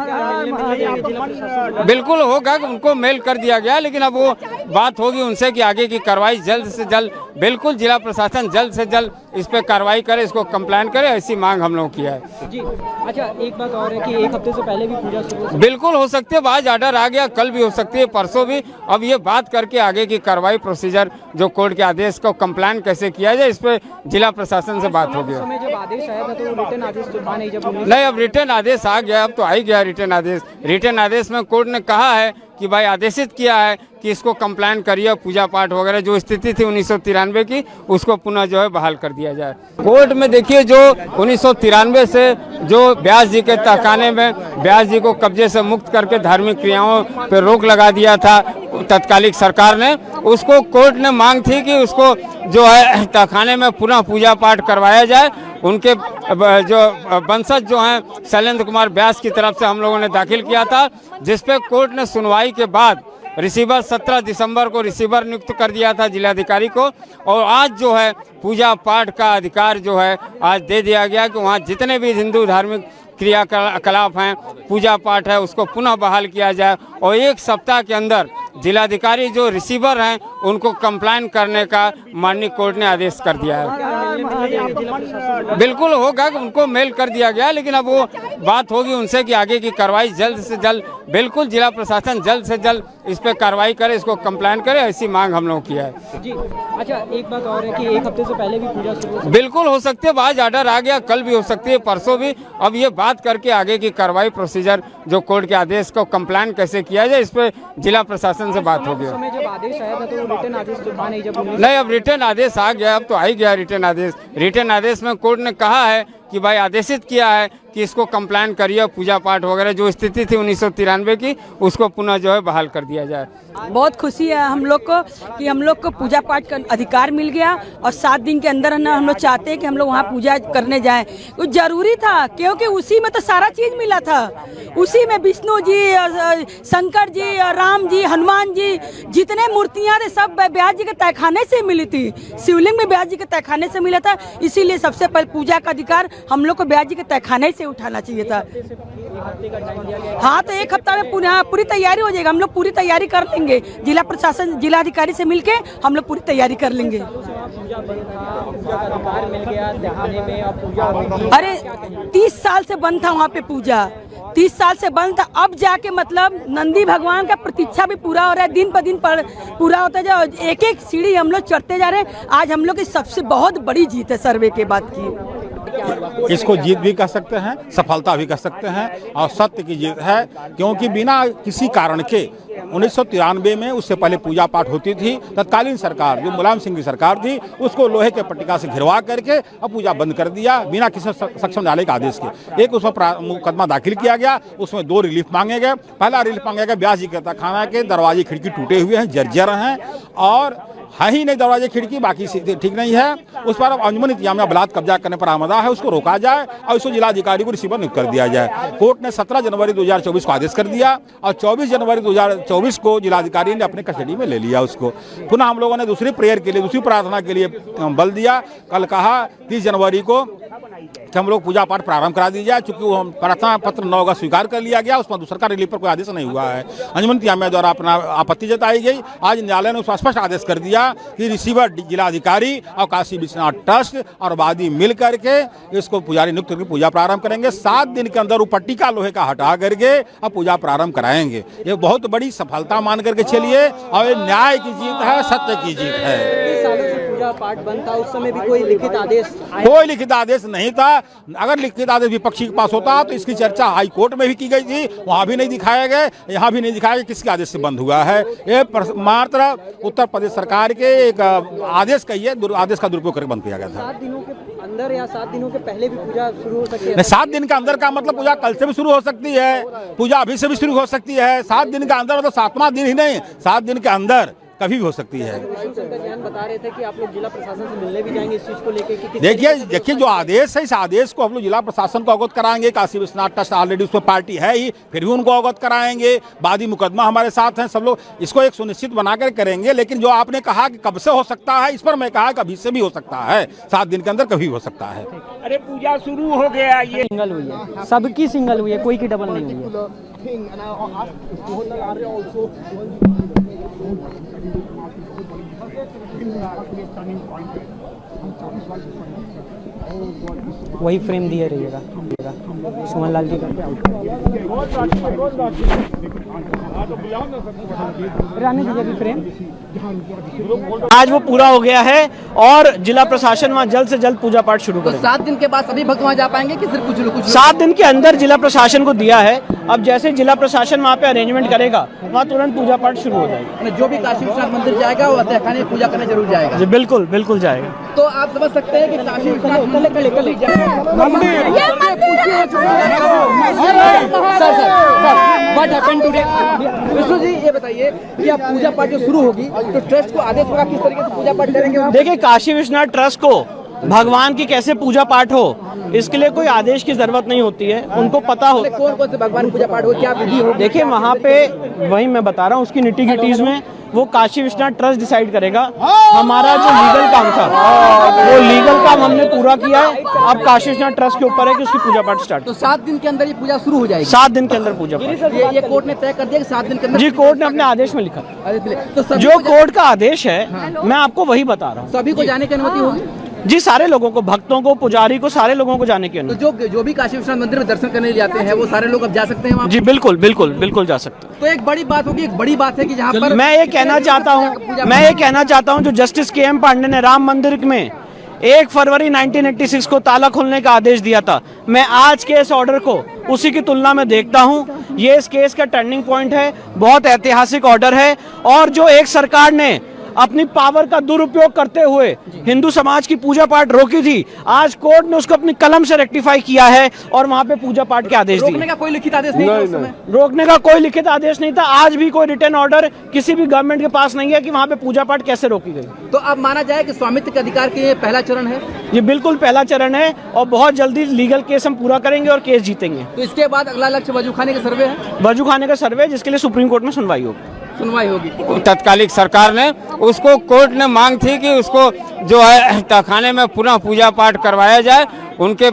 बिल्कुल होगा, उनको मेल कर दिया गया, लेकिन अब वो बात होगी उनसे कि आगे की कार्रवाई जल्द से जल्द, बिल्कुल जिला प्रशासन जल्द से जल्द इस पर कार्रवाई करे, इसको कंप्लाइन करे, ऐसी मांग हम लोग की है। जी अच्छा, एक बात और है कि 1 हफ्ते से पहले भी पूजा शुरू बिल्कुल हो सकती है, आज ऑर्डर आ गया, कल भी हो सकती है, परसों भी। अब ये बात करके आगे की कार्रवाई प्रोसीजर जो कोर्ट के आदेश को कंप्लाइन कैसे किया जाए, इस पर जिला प्रशासन से बात होगी। जब आदेश आया था तो रिटर्न आदेश तो था नहीं, जब नहीं, अब रिटर्न आदेश आ गया, अब तो आ ही गया रिटर्न आदेश। रिटर्न आदेश में कोर्ट ने कहा है कि भाई आदेशित किया है कि इसको कंप्लाइन करिए, पूजा पाठ वगैरह जो स्थिति थी 1993 की उसको पुनः जो है बहाल कर दिया जाए। कोर्ट में देखिए, जो 1993 से जो व्यास जी के तहखाने में व्यास जी को कब्जे से मुक्त करके धार्मिक क्रियाओं पर रोक लगा दिया था तत्कालिक सरकार ने, उसको कोर्ट ने मांग थी कि उसको जो है तहखाने में पुनः पूजा पाठ करवाया जाए। उनके जो वंशज जो हैं शैलेंद्र कुमार व्यास की तरफ से हम लोगों ने दाखिल किया था, जिसपे कोर्ट ने सुनवाई के बाद रिसीवर 17 दिसंबर को रिसीवर नियुक्त कर दिया था जिलाधिकारी को, और आज जो है पूजा पाठ का अधिकार जो है आज दे दिया गया कि वहाँ जितने भी हिंदू धार्मिक क्रियाकलाप हैं, पूजा पाठ है, उसको पुनः बहाल किया जाए और 1 सप्ताह के अंदर जिलाधिकारी जो रिसीवर हैं उनको कंप्लाइन करने का माननीय कोर्ट ने आदेश कर दिया है। बिल्कुल होगा, उनको मेल कर दिया गया, लेकिन अब वो बात होगी उनसे कि आगे की कार्रवाई जल्द से जल्द, बिल्कुल जिला प्रशासन जल्द से जल्द इस पर कार्रवाई करे, इसको कंप्लाइन करे, ऐसी मांग हम लोग की है। जी अच्छा, एक बात और है कि 1 हफ्ते से पहले भी पूजा शुरू बिल्कुल हो सकती है, आज ऑर्डर आ गया, कल भी हो सकती है, परसों भी। अब ये बात करके आगे की कार्रवाई प्रोसीजर जो कोर्ट के आदेश को कंप्लाइन कैसे किया जाए, इस पर जिला प्रशासन से बात होगी। जब आदेश आया था तो रिटर्न आदेश तो था नहीं, जब नहीं, अब रिटर्न आदेश आ गया, अब तो आ ही गया रिटर्न आदेश। रिटर्न आदेश में कोर्ट ने कहा है कि भाई आदेशित किया है कि इसको कंप्लाइन करिए, पूजा पाठ वगैरह जो स्थिति थी 1993 की उसको पुनः जो है बहाल कर दिया जाए। बहुत खुशी है हम लोग को कि हम लोग को पूजा पाठ का अधिकार मिल गया और 7 दिन के अंदर हम लोग चाहते हैं कि हम लोग वहाँ पूजा करने जाएं। वो जरूरी था, क्योंकि उसी में तो सारा चीज मिला था। उसी में विष्णु जी और शंकर जी और राम जी, हनुमान जी, जितने मूर्तियाँ थे सब व्यास जी के तहखाने से मिली थी। शिवलिंग में व्यास जी के तहखाने से मिला था, इसीलिए सबसे पहले पूजा का अधिकार हम लोग को व्यास जी के तहखाने से उठाना चाहिए था। हाँ, तो 1 हफ्ता में पूरी तैयारी हो जाएगा। हम लोग पूरी तैयारी कर लेंगे, जिला प्रशासन जिलाधिकारी से मिलके हम लोग पूरी तैयारी कर लेंगे। अरे 30 साल से बंद था वहाँ पे पूजा, 30 साल से बंद था। अब जाके मतलब नंदी भगवान का प्रतीक्षा भी पूरा हो रहा है, दिन पर दिन पूरा होता जा, एक एक सीढ़ी हम लोग चढ़ते जा रहे हैं। आज हम लोग की सबसे बहुत बड़ी जीत है सर्वे के बाद की। इसको जीत भी कह सकते हैं, सफलता भी कह सकते हैं और सत्य की जीत है, क्योंकि बिना किसी कारण के 1993 में, उससे पहले पूजा पाठ होती थी। तत्कालीन सरकार जो मुलायम सिंह की सरकार थी उसको लोहे के पट्टिका से घिरवा करके अब पूजा बंद कर दिया बिना किसी सक्षम न्यायालय के आदेश के। एक उसमें मुकदमा दाखिल किया गया, उसमें 2 रिलीफ मांगे गए। पहला रिलीफ मांगा गया, व्यास जी के तहखाना के दरवाजे खिड़की टूटे हुए हैं, जर्जर हैं और है ही नहीं दरवाजे खिड़की, बाकी ठीक नहीं है। उस पर अब अंजुमन इंतजामिया बलात् कब्जा करने पर आमदा है, उसको रोका जाए और उसको जिलाधिकारी को रिसीवर नियुक्त कर दिया जाए। कोर्ट ने 17 जनवरी 2024 को आदेश कर दिया और 24 जनवरी 2024 को जिलाधिकारी ने अपने कस्टडी में ले लिया उसको। पुनः हम लोगों ने दूसरी प्रेयर के लिए, दूसरी प्रार्थना के लिए बल दिया। कल कहा 30 जनवरी को कि हम लोग पूजा पाठ प्रारंभ करा दी जाए, चूंकि वो हम प्रार्थना पत्र 9 अगस्त स्वीकार कर लिया गया, उसमें सरकारी रिलीफ पर कोई आदेश नहीं हुआ है। अंजुमन इंतजामिया द्वारा अपना आपत्ति जताई गई। आज न्यायालय ने उसका स्पष्ट आदेश कर दिया कि रिसीवर जिलाधिकारी और काशी विश्वनाथ ट्रस्ट और वादी मिल करके इसको पुजारी नियुक्त करके पूजा प्रारंभ करेंगे। 7 दिन के अंदर वो पट्टी का लोहे का हटा करके अब पूजा प्रारंभ कराएंगे। ये बहुत बड़ी सफलता मान करके चलिए, और ये न्याय की जीत है, सत्य की जीत है। सालों से पूजा पाठ बंद था, उस समय भी कोई लिखित आदेश कोई लिखित आदेश नहीं था। अगर लिखित आदेश विपक्षी के पास होता तो इसकी चर्चा हाई कोर्ट में भी की गई थी, वहां भी नहीं दिखाया गया, यहाँ भी नहीं दिखाया गया किसके आदेश से बंद हुआ है। ये मात्र उत्तर प्रदेश सरकार के एक आदेश का ये आदेश का दुरुपयोग करके बंद किया गया था। 7 दिनों के अंदर या 7 दिनों के पहले भी पूजा शुरू हो सकती है? नहीं, 7 दिन के अंदर का मतलब पूजा कल से भी शुरू हो सकती है, पूजा अभी से भी शुरू हो सकती है। 7 दिन के अंदर मतलब 7वां दिन ही नहीं, 7 दिन के अंदर कभी भी हो सकती है। बता रहे थे कि आप लोग जिला प्रशासन से मिलने भी जाएंगे इस चीज को लेकर कि देखिए जो आदेश है, इस आदेश को हम लोग जिला प्रशासन को अवगत कराएंगे। काशी विश्वनाथ ट्रस्ट ऑलरेडी उसमें पार्टी है ही, फिर भी उनको अवगत कराएंगे। वादी मुकदमा हमारे साथ हैं, सब लोग इसको एक सुनिश्चित बनाकर करेंगे। लेकिन जो आपने कहा कि कब से हो सकता है, इस पर मैं कहा कभी से भी हो सकता है, 7 दिन के अंदर कभी हो सकता है। अरे पूजा शुरू हो गया, ये सिंगल हुई है, सबकी सिंगल हुई है, कोई की डबल नहीं हुई है। वही फ्रेम दिए रहिएगा सुमन लाल जी का। रानी जी भी फ्रेम आज वो पूरा हो गया है और जिला प्रशासन वहाँ जल्द से जल्द पूजा पाठ शुरू करेगा। 7 दिन के बाद सभी भक्त वहाँ जा पाएंगे कि सिर्फ कुछ लोग? 7 दिन के अंदर जिला प्रशासन को दिया है। अब जैसे जिला प्रशासन वहाँ पे अरेंजमेंट करेगा, वहाँ तुरंत पूजा पाठ शुरू हो जाएगा। जो भी काशी विश्वनाथ मंदिर जाएगा वो तहखाने में पूजा करने जरूर जाएगा। जी बिल्कुल बिल्कुल जाएगा। तो आप समझ सकते हैं कि Kashi Vishwanath what happened today. Vishnu ji ये बताइए कि अब पूजा पाठ जो शुरू होगी तो ट्रस्ट को आदेश होगा किस तरीके से पूजा पाठ करेंगे? देखिए, काशी विश्वनाथ ट्रस्ट को भगवान की कैसे पूजा पाठ हो, इसके लिए कोई आदेश की जरूरत नहीं होती है, उनको पता हो कौन कौन से भगवान पूजा पाठ हो, क्या विधि हो। देखिए वहाँ पे वही मैं बता रहा हूँ, उसकी निटी-गिटीज में वो काशी विश्वनाथ ट्रस्ट डिसाइड करेगा। हमारा जो लीगल काम था वो लीगल काम हमने पूरा किया है। अब काशी विश्वनाथ ट्रस्ट के ऊपर है कि उसकी पूजा पाठ स्टार्ट। तो 7 दिन के अंदर ये पूजा शुरू हो जाएगी? 7 दिन के अंदर पूजा पाठ। ये कोर्ट ने तय कर दिया कि 7 दिन के अंदर? जी, कोर्ट ने अपने आदेश में लिखा। तो जो कोर्ट का आदेश है मैं आपको वही बता रहा हूँ। सभी को जाने की अनुमति होगी? जी, सारे लोगों को, भक्तों को, पुजारी को, सारे लोगों को जाने की अनुमति। तो जो भी काशी विश्वनाथ मंदिर में दर्शन करने जाते हैं वो सारे लोग अब जा सकते हैं वहाँ? जी बिल्कुल बिल्कुल बिल्कुल जा सकते हैं। तो एक बड़ी बात होगी, एक बड़ी बात है कि जहाँ पर मैं ये कहना चाहता हूँ जो जस्टिस KM पांडे ने राम मंदिर में 1 फरवरी 1986 को ताला खोलने का आदेश दिया था, मैं आज के इस ऑर्डर को उसी की तुलना में देखता हूँ। ये इस केस का टर्निंग पॉइंट है, बहुत ऐतिहासिक ऑर्डर है। और जो एक सरकार ने अपनी पावर का दुरुपयोग करते हुए हिंदू समाज की पूजा पाठ रोकी थी, आज कोर्ट ने उसको अपनी कलम से रेक्टिफाई किया है और वहाँ पे पूजा पाठ के आदेश दिए। रोकने का कोई लिखित आदेश नहीं था उस समय? रोकने का कोई लिखित आदेश नहीं था। आज भी कोई रिटर्न ऑर्डर किसी भी गवर्नमेंट के पास नहीं है कि वहाँ पे पूजा पाठ कैसे रोकी गई। तो अब माना जाए कि स्वामित्व के अधिकार के पहला चरण है? ये बिल्कुल पहला चरण है और बहुत जल्दी लीगल केस हम पूरा करेंगे और केस जीतेंगे। तो इसके बाद अगला लक्ष्य वजू खाने का सर्वे है? वजू खाने का सर्वे, जिसके लिए सुप्रीम कोर्ट में सुनवाई होगी। तत्कालिक सरकार ने उसको, कोर्ट ने मांग थी कि उसको जो है तहखाने में पुनः पूजा पाठ करवाया जाए। उनके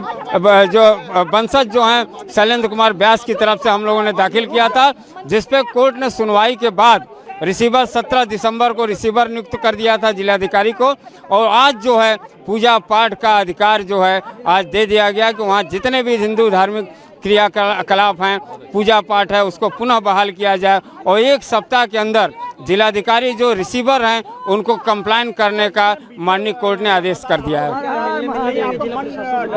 जो वंशज जो हैं शैलेंद्र कुमार व्यास की तरफ से हम लोगों ने दाखिल किया था, जिसपे कोर्ट ने सुनवाई के बाद रिसीवर 17 दिसंबर को रिसीवर नियुक्त कर दिया था जिलाधिकारी को। और आज जो है पूजा पाठ का अधिकार जो है आज दे दिया गया कि वहाँ जितने भी हिंदू धार्मिक क्रियाकलाप हैं, पूजा पाठ है, उसको पुनः बहाल किया जाए। और 1 सप्ताह के अंदर जिलाधिकारी जो रिसीवर हैं उनको कंप्लाइन करने का माननीय कोर्ट ने आदेश कर दिया है।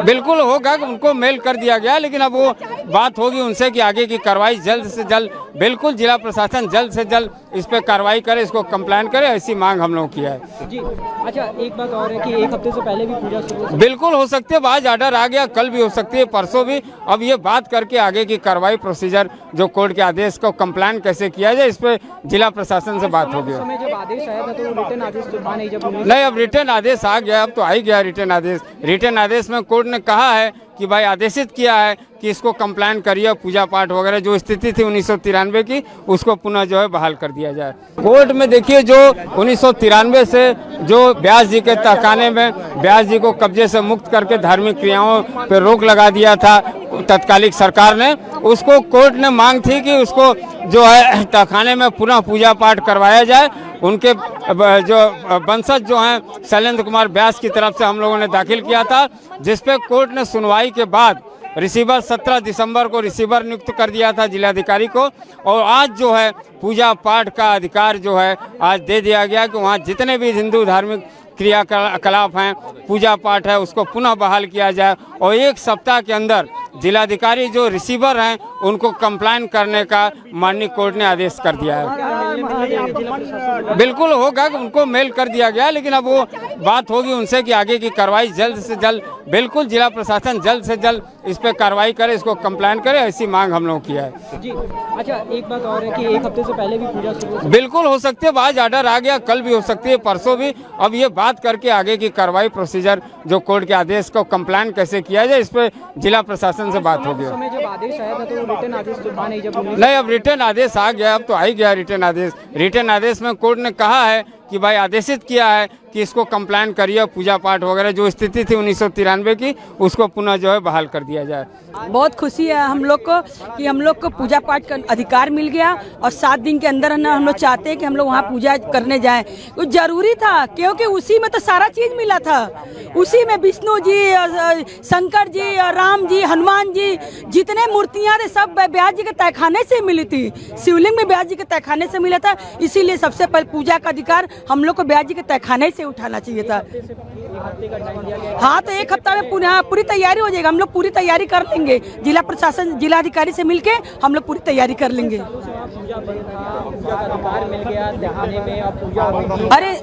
बिल्कुल होगा, उनको मेल कर दिया गया, लेकिन अब वो बात होगी उनसे कि आगे की कार्रवाई जल्द से जल्द, बिल्कुल जिला प्रशासन जल्द से जल्द इस पर कार्रवाई करे, इसको कंप्लाइन करे, ऐसी मांग हम लोग की है। जी अच्छा, एक बात और है कि 1 हफ्ते से पहले भी पूजा शुरू बिल्कुल हो सकती है, आज ऑर्डर आ गया, कल भी हो सकती है, परसों भी। अब ये बात करके आगे की कार्रवाई प्रोसीजर जो कोर्ट के आदेश को कंप्लाइन कैसे किया जाए, इस पर जिला प्रशासन से बात होगी। जब आदेश आया था तो रिटर्न आदेश तो था नहीं, जब नहीं, अब रिटर्न आदेश आ गया, अब तो आ ही गया रिटर्न आदेश। रिटर्न आदेश में कोर्ट ने कहा है कि भाई आदेशित किया है कि इसको कंप्लाइन करिए, पूजा पाठ वगैरह जो स्थिति थी 1993 की उसको पुनः जो है बहाल कर दिया जाए। कोर्ट में देखिए जो 1993 से जो व्यास जी के तहखाने में व्यास जी को कब्जे से मुक्त करके धार्मिक क्रियाओं पर रोक लगा दिया था तत्कालिक सरकार ने, उसको कोर्ट ने मांग थी कि उसको जो है तहखाने में पुनः पूजा पाठ करवाया जाए। उनके जो वंशज जो हैं शैलेंद्र कुमार व्यास की तरफ से हम लोगों ने दाखिल किया था, जिसपे कोर्ट ने सुनवाई के बाद रिसीवर 17 दिसंबर को रिसीवर नियुक्त कर दिया था जिलाधिकारी को, और आज जो है पूजा पाठ का अधिकार जो है आज दे दिया गया कि वहाँ जितने भी हिंदू धार्मिक क्रियाकलाप हैं, पूजा पाठ है, उसको पुनः बहाल किया जाए और 1 सप्ताह के अंदर जिलाधिकारी जो रिसीवर हैं उनको कंप्लाइन करने का माननीय कोर्ट ने आदेश कर दिया है। बिल्कुल होगा, उनको मेल कर दिया गया, लेकिन अब वो बात होगी उनसे कि आगे की कार्रवाई जल्द से जल्द, बिल्कुल जिला प्रशासन जल्द से जल्द इस पर कार्रवाई करे, इसको कंप्लाइन करे, ऐसी मांग हम लोग किया है। जी अच्छा, एक बात और है कि 1 हफ्ते से पहले भी पूजा शुरू हो बिल्कुल हो सकती है, आज ऑर्डर आ गया, कल भी हो सकती है, परसों भी। अब ये बात करके आगे की कार्रवाई प्रोसीजर जो कोर्ट के आदेश को कंप्लाइन कैसे किया जाए, इस पर जिला प्रशासन से बात होगी। जब आदेश आया था तो रिटर्न आदेश तो था नहीं, जब नहीं, अब रिटर्न आदेश आ गया, अब तो आ ही गया रिटर्न आदेश। रिटर्न आदेश में कोर्ट ने कहा है कि भाई आदेशित किया है कि इसको कंप्लाइन करिए, पूजा पाठ वगैरह जो स्थिति थी 1993 की उसको पुनः जो है बहाल कर दिया जाए। बहुत खुशी है हम लोग को कि हम लोग को पूजा पाठ का अधिकार मिल गया और 7 दिन के अंदर हम लोग चाहते हैं कि हम लोग वहाँ पूजा करने जाएं। कुछ जरूरी था क्योंकि उसी में तो सारा चीज मिला था, उसी में विष्णु जी, शंकर जी, राम जी, हनुमान जी, जितने मूर्तियाँ थे सब व्यास जी के तहखाने से मिली थी, शिवलिंग में व्यास जी के तहखाने से मिला था। इसीलिए सबसे पहले पूजा का अधिकार हम लोग को व्यास जी के तहखाने से उठाना चाहिए था। हाँ, तो 1 हफ्ता में पूरी तैयारी हो जाएगा, हम लोग पूरी तैयारी कर लेंगे, जिला प्रशासन जिलाधिकारी से मिलके हम लोग पूरी तैयारी कर लेंगे। अरे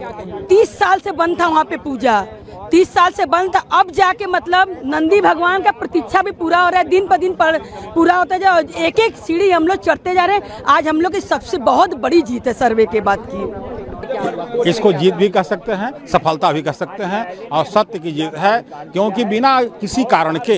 30 साल से बंद था वहाँ पे पूजा, 30 साल से बंद था, अब जाके मतलब नंदी भगवान का प्रतीक्षा भी पूरा हो रहा है, दिन पर दिन पूरा होता है, एक-एक सीढ़ी हम लोग चढ़ते जा रहे हैं। आज हम लोग की सबसे बहुत बड़ी जीत है सर्वे के बाद की। इसको जीत भी कह सकते हैं, सफलता भी कह सकते हैं और सत्य की जीत है, क्योंकि बिना किसी कारण के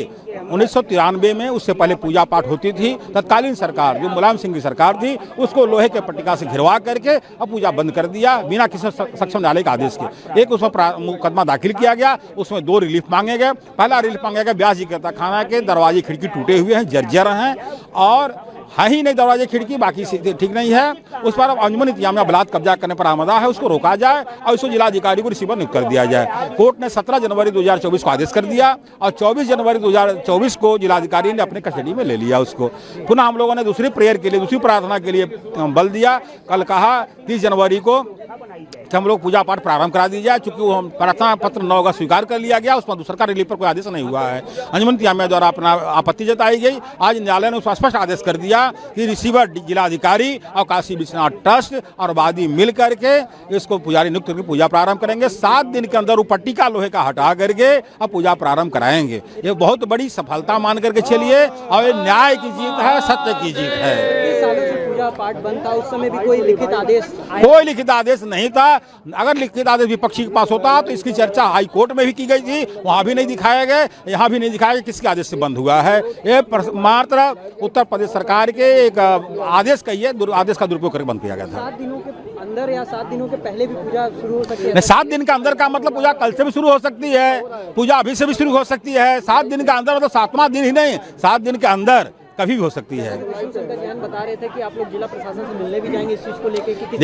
1993 में उससे पहले पूजा पाठ होती थी। तत्कालीन सरकार जो मुलायम सिंह की सरकार थी उसको लोहे के पट्टिका से घिरवा करके अब पूजा बंद कर दिया बिना किसी सक्षम न्यायालय के आदेश के। एक उसमें मुकदमा दाखिल किया गया, उसमें 2 रिलीफ मांगे गए। पहला रिलीफ मांगा गया व्यास जी के तहखाना के दरवाजे खिड़की टूटे हुए हैं, जर्जर हैं और है ही नहीं दरवाजे खिड़की, बाकी ठीक नहीं है। उस पर अब अंजुमन इंतजामिया बलात् कब्जा करने पर आमदा है, उसको रोका जाए और उसको जिलाधिकारी को रिसीवर नियुक्त कर दिया जाए। कोर्ट ने 17 जनवरी 2024 को आदेश कर दिया और 24 जनवरी 2024 को जिलाधिकारी ने अपने कस्टडी में ले लिया उसको। पुनः हम लोगों ने दूसरी प्रेयर के लिए, दूसरी प्रार्थना के लिए बल दिया। कल कहा 30 जनवरी को कि हम लोग पूजा पाठ प्रारंभ करा दी जाए, चूंकि वो हम प्रार्थना पत्र 9 का स्वीकार कर लिया गया, उसमें दूसरा रिलीफ पर कोई आदेश नहीं हुआ है। अंजुमन इंतजामिया द्वारा अपना आपत्ति जताई गई। आज न्यायालय ने उसका स्पष्ट आदेश कर दिया कि रिसीवर जिलाधिकारी और काशी विश्वनाथ ट्रस्ट और वादी मिल करके इसको पुजारी नियुक्त करके पूजा प्रारंभ करेंगे। 7 दिन के अंदर वो पट्टिका लोहे का हटा करके अब पूजा प्रारंभ कराएंगे। ये बहुत बड़ी सफलता मान करके चलिए और ये न्याय की जीत है, सत्य की जीत है। पाठ बंद था, उस समय भी कोई लिखित आदेश नहीं था। अगर लिखित आदेश विपक्षी के पास होता तो इसकी चर्चा हाई कोर्ट में भी की गई थी, वहां भी नहीं दिखाया गया, यहाँ भी नहीं दिखाया गया किसके आदेश से बंद हुआ है। ये मात्र उत्तर प्रदेश सरकार के एक आदेश का ये आदेश का दुरुपयोग करके बंद किया गया था। 7 दिनों के अंदर या 7 दिनों के पहले भी पूजा शुरू हो सकती है? नहीं, 7 दिन के अंदर का मतलब पूजा कल से भी शुरू हो सकती है, पूजा अभी से भी शुरू हो सकती है। 7 दिन के अंदर मतलब 7वां दिन ही नहीं, 7 दिन के अंदर कभी भी हो सकती है। बता रहे थे कि आप लोग जिला प्रशासन से मिलने भी जाएंगे इस चीज को लेकर।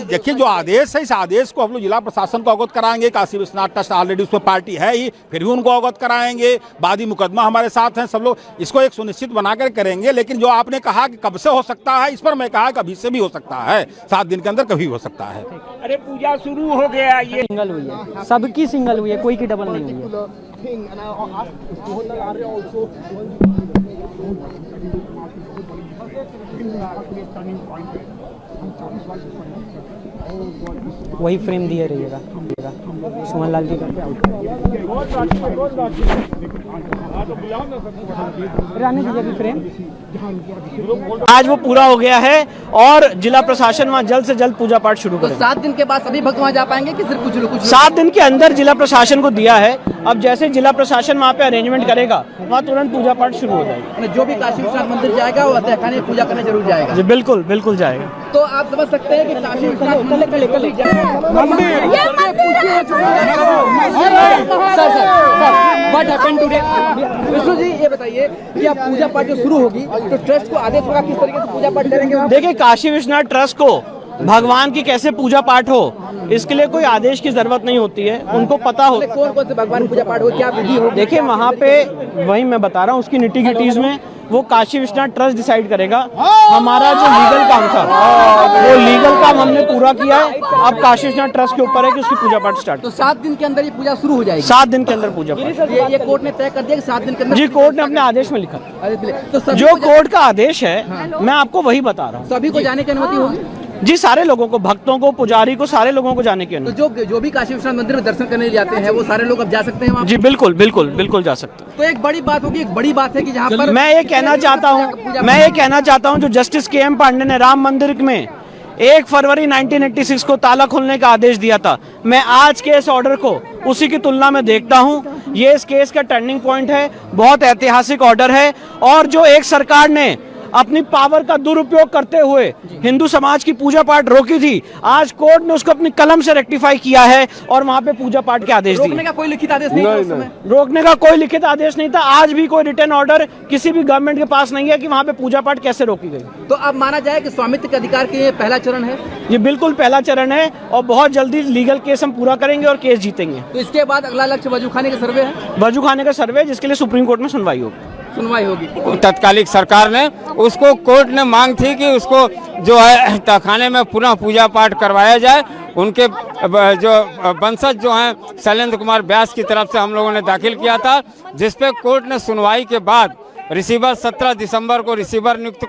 देखिए जो आदेश है, इस आदेश को हम लोग जिला प्रशासन को अवगत कराएंगे। काशी विश्वनाथ ट्रस्ट ऑलरेडी उसमें पार्टी है ही, फिर भी उनको अवगत कराएंगे। वादी मुकदमा हमारे साथ हैं, सब लोग इसको एक सुनिश्चित बनाकर करेंगे। लेकिन जो आपने कहा कि कब से हो सकता है, इस पर मैं कहा कभी से भी हो सकता है, 7 दिन के अंदर कभी हो सकता है। अरे पूजा शुरू हो गया, ये सिंगल हुई है, सबकी सिंगल हुई है, कोई की डबल नहीं हुई है। वही फ्रेम दिए रहिएगा सुमन लाल जी करके आउट। रहने दीजिए अभी फ्रेम। आज वो पूरा हो गया है और जिला प्रशासन वहाँ जल्द से जल्द पूजा पाठ शुरू तो करेगा। 7 दिन के बाद सभी भक्त वहाँ जा पाएंगे कि सिर्फ कुछ लोग? 7 दिन के अंदर जिला प्रशासन को दिया है। अब जैसे जिला प्रशासन वहाँ पे अरेंजमेंट करेगा वहाँ तुरंत पूजा पाठ शुरू हो जाएगा। जो भी काशी विश्वनाथ मंदिर जाएगा वो तहखाने में पूजा करने जरूर जाएगा। जी बिल्कुल बिल्कुल जाएगा। तो आप समझ सकते हैं कि Kashi Vishwanath what happened today. Vishnu ji ये बताइए कि अब पूजा पाठ जो शुरू होगी तो ट्रस्ट को आदेश होगा किस तरीके से पूजा पाठ करेंगे? देखिए काशी विश्वनाथ ट्रस्ट को भगवान की कैसे पूजा पाठ हो इसके लिए कोई आदेश की जरूरत नहीं होती है, उनको पता हो कौन कौन से भगवान पूजा पाठ हो, क्या विधि हो? देखिए वहाँ पे वही मैं बता रहा हूँ उसकी निटी-गिटीज में वो काशी विश्वनाथ ट्रस्ट डिसाइड करेगा। हमारा जो लीगल काम था वो लीगल काम हमने पूरा किया है। अब काशी विश्वनाथ ट्रस्ट के ऊपर है कि उसकी पूजा पाठ स्टार्ट। तो 7 दिन के अंदर ये पूजा शुरू हो जाएगी? 7 दिन के अंदर पूजा पाठ। ये कोर्ट ने तय कर दिया कि 7 दिन के अंदर? जी कोर्ट ने अपने आदेश में लिखा। तो जो कोर्ट का आदेश है मैं आपको वही बता रहा हूँ। सभी को जाने की अनुमति होगी? जी सारे लोगों को, भक्तों को, पुजारी को, सारे लोगों को जाने की अनुमति। तो जो भी काशी विश्वनाथ मंदिर में दर्शन करने जाते हैं वो सारे लोग अब जा सकते हैं वहाँ? जी बिल्कुल बिल्कुल बिल्कुल जा सकते हैं। तो एक बड़ी बात होगी, एक बड़ी बात है कि जहाँ पर मैं ये कहना चाहता हूँ जो जस्टिस के.एम. पांडे ने राम मंदिर में 1 फरवरी 1986 को ताला खोलने का आदेश दिया था, मैं आज के इस ऑर्डर को उसी की तुलना में देखता हूँ। ये इस केस का टर्निंग पॉइंट है, बहुत ऐतिहासिक ऑर्डर है। और जो एक सरकार ने अपनी पावर का दुरुपयोग करते हुए हिंदू समाज की पूजा पाठ रोकी थी, आज कोर्ट ने उसको अपनी कलम से रेक्टिफाई किया है और वहाँ पे पूजा पाठ के आदेश दिए। रोकने का कोई लिखित आदेश नहीं था उस समय? रोकने का कोई लिखित आदेश नहीं था। आज भी कोई रिटर्न ऑर्डर किसी भी गवर्नमेंट के पास नहीं है कि वहाँ पे पूजा पाठ कैसे रोकी गई। तो अब माना जाए कि स्वामित्व के अधिकार के ये पहला चरण है? ये बिल्कुल पहला चरण है और बहुत जल्दी लीगल केस हम पूरा करेंगे और केस जीतेंगे। तो इसके बाद अगला लक्ष्य वजू खाने का सर्वे है? वजू खाने का सर्वे जिसके लिए सुप्रीम कोर्ट में सुनवाई होगी। तत्कालिक सरकार ने उसको कोर्ट ने मांग थी कि उसको जो है तहखाने में पुनः पूजा पाठ करवाया जाए। उनके जो वंशज जो हैं शैलेंद्र कुमार व्यास की तरफ से हम लोगों ने दाखिल किया था, जिसपे कोर्ट ने सुनवाई के बाद रिसीवर 17 दिसंबर को रिसीवर नियुक्त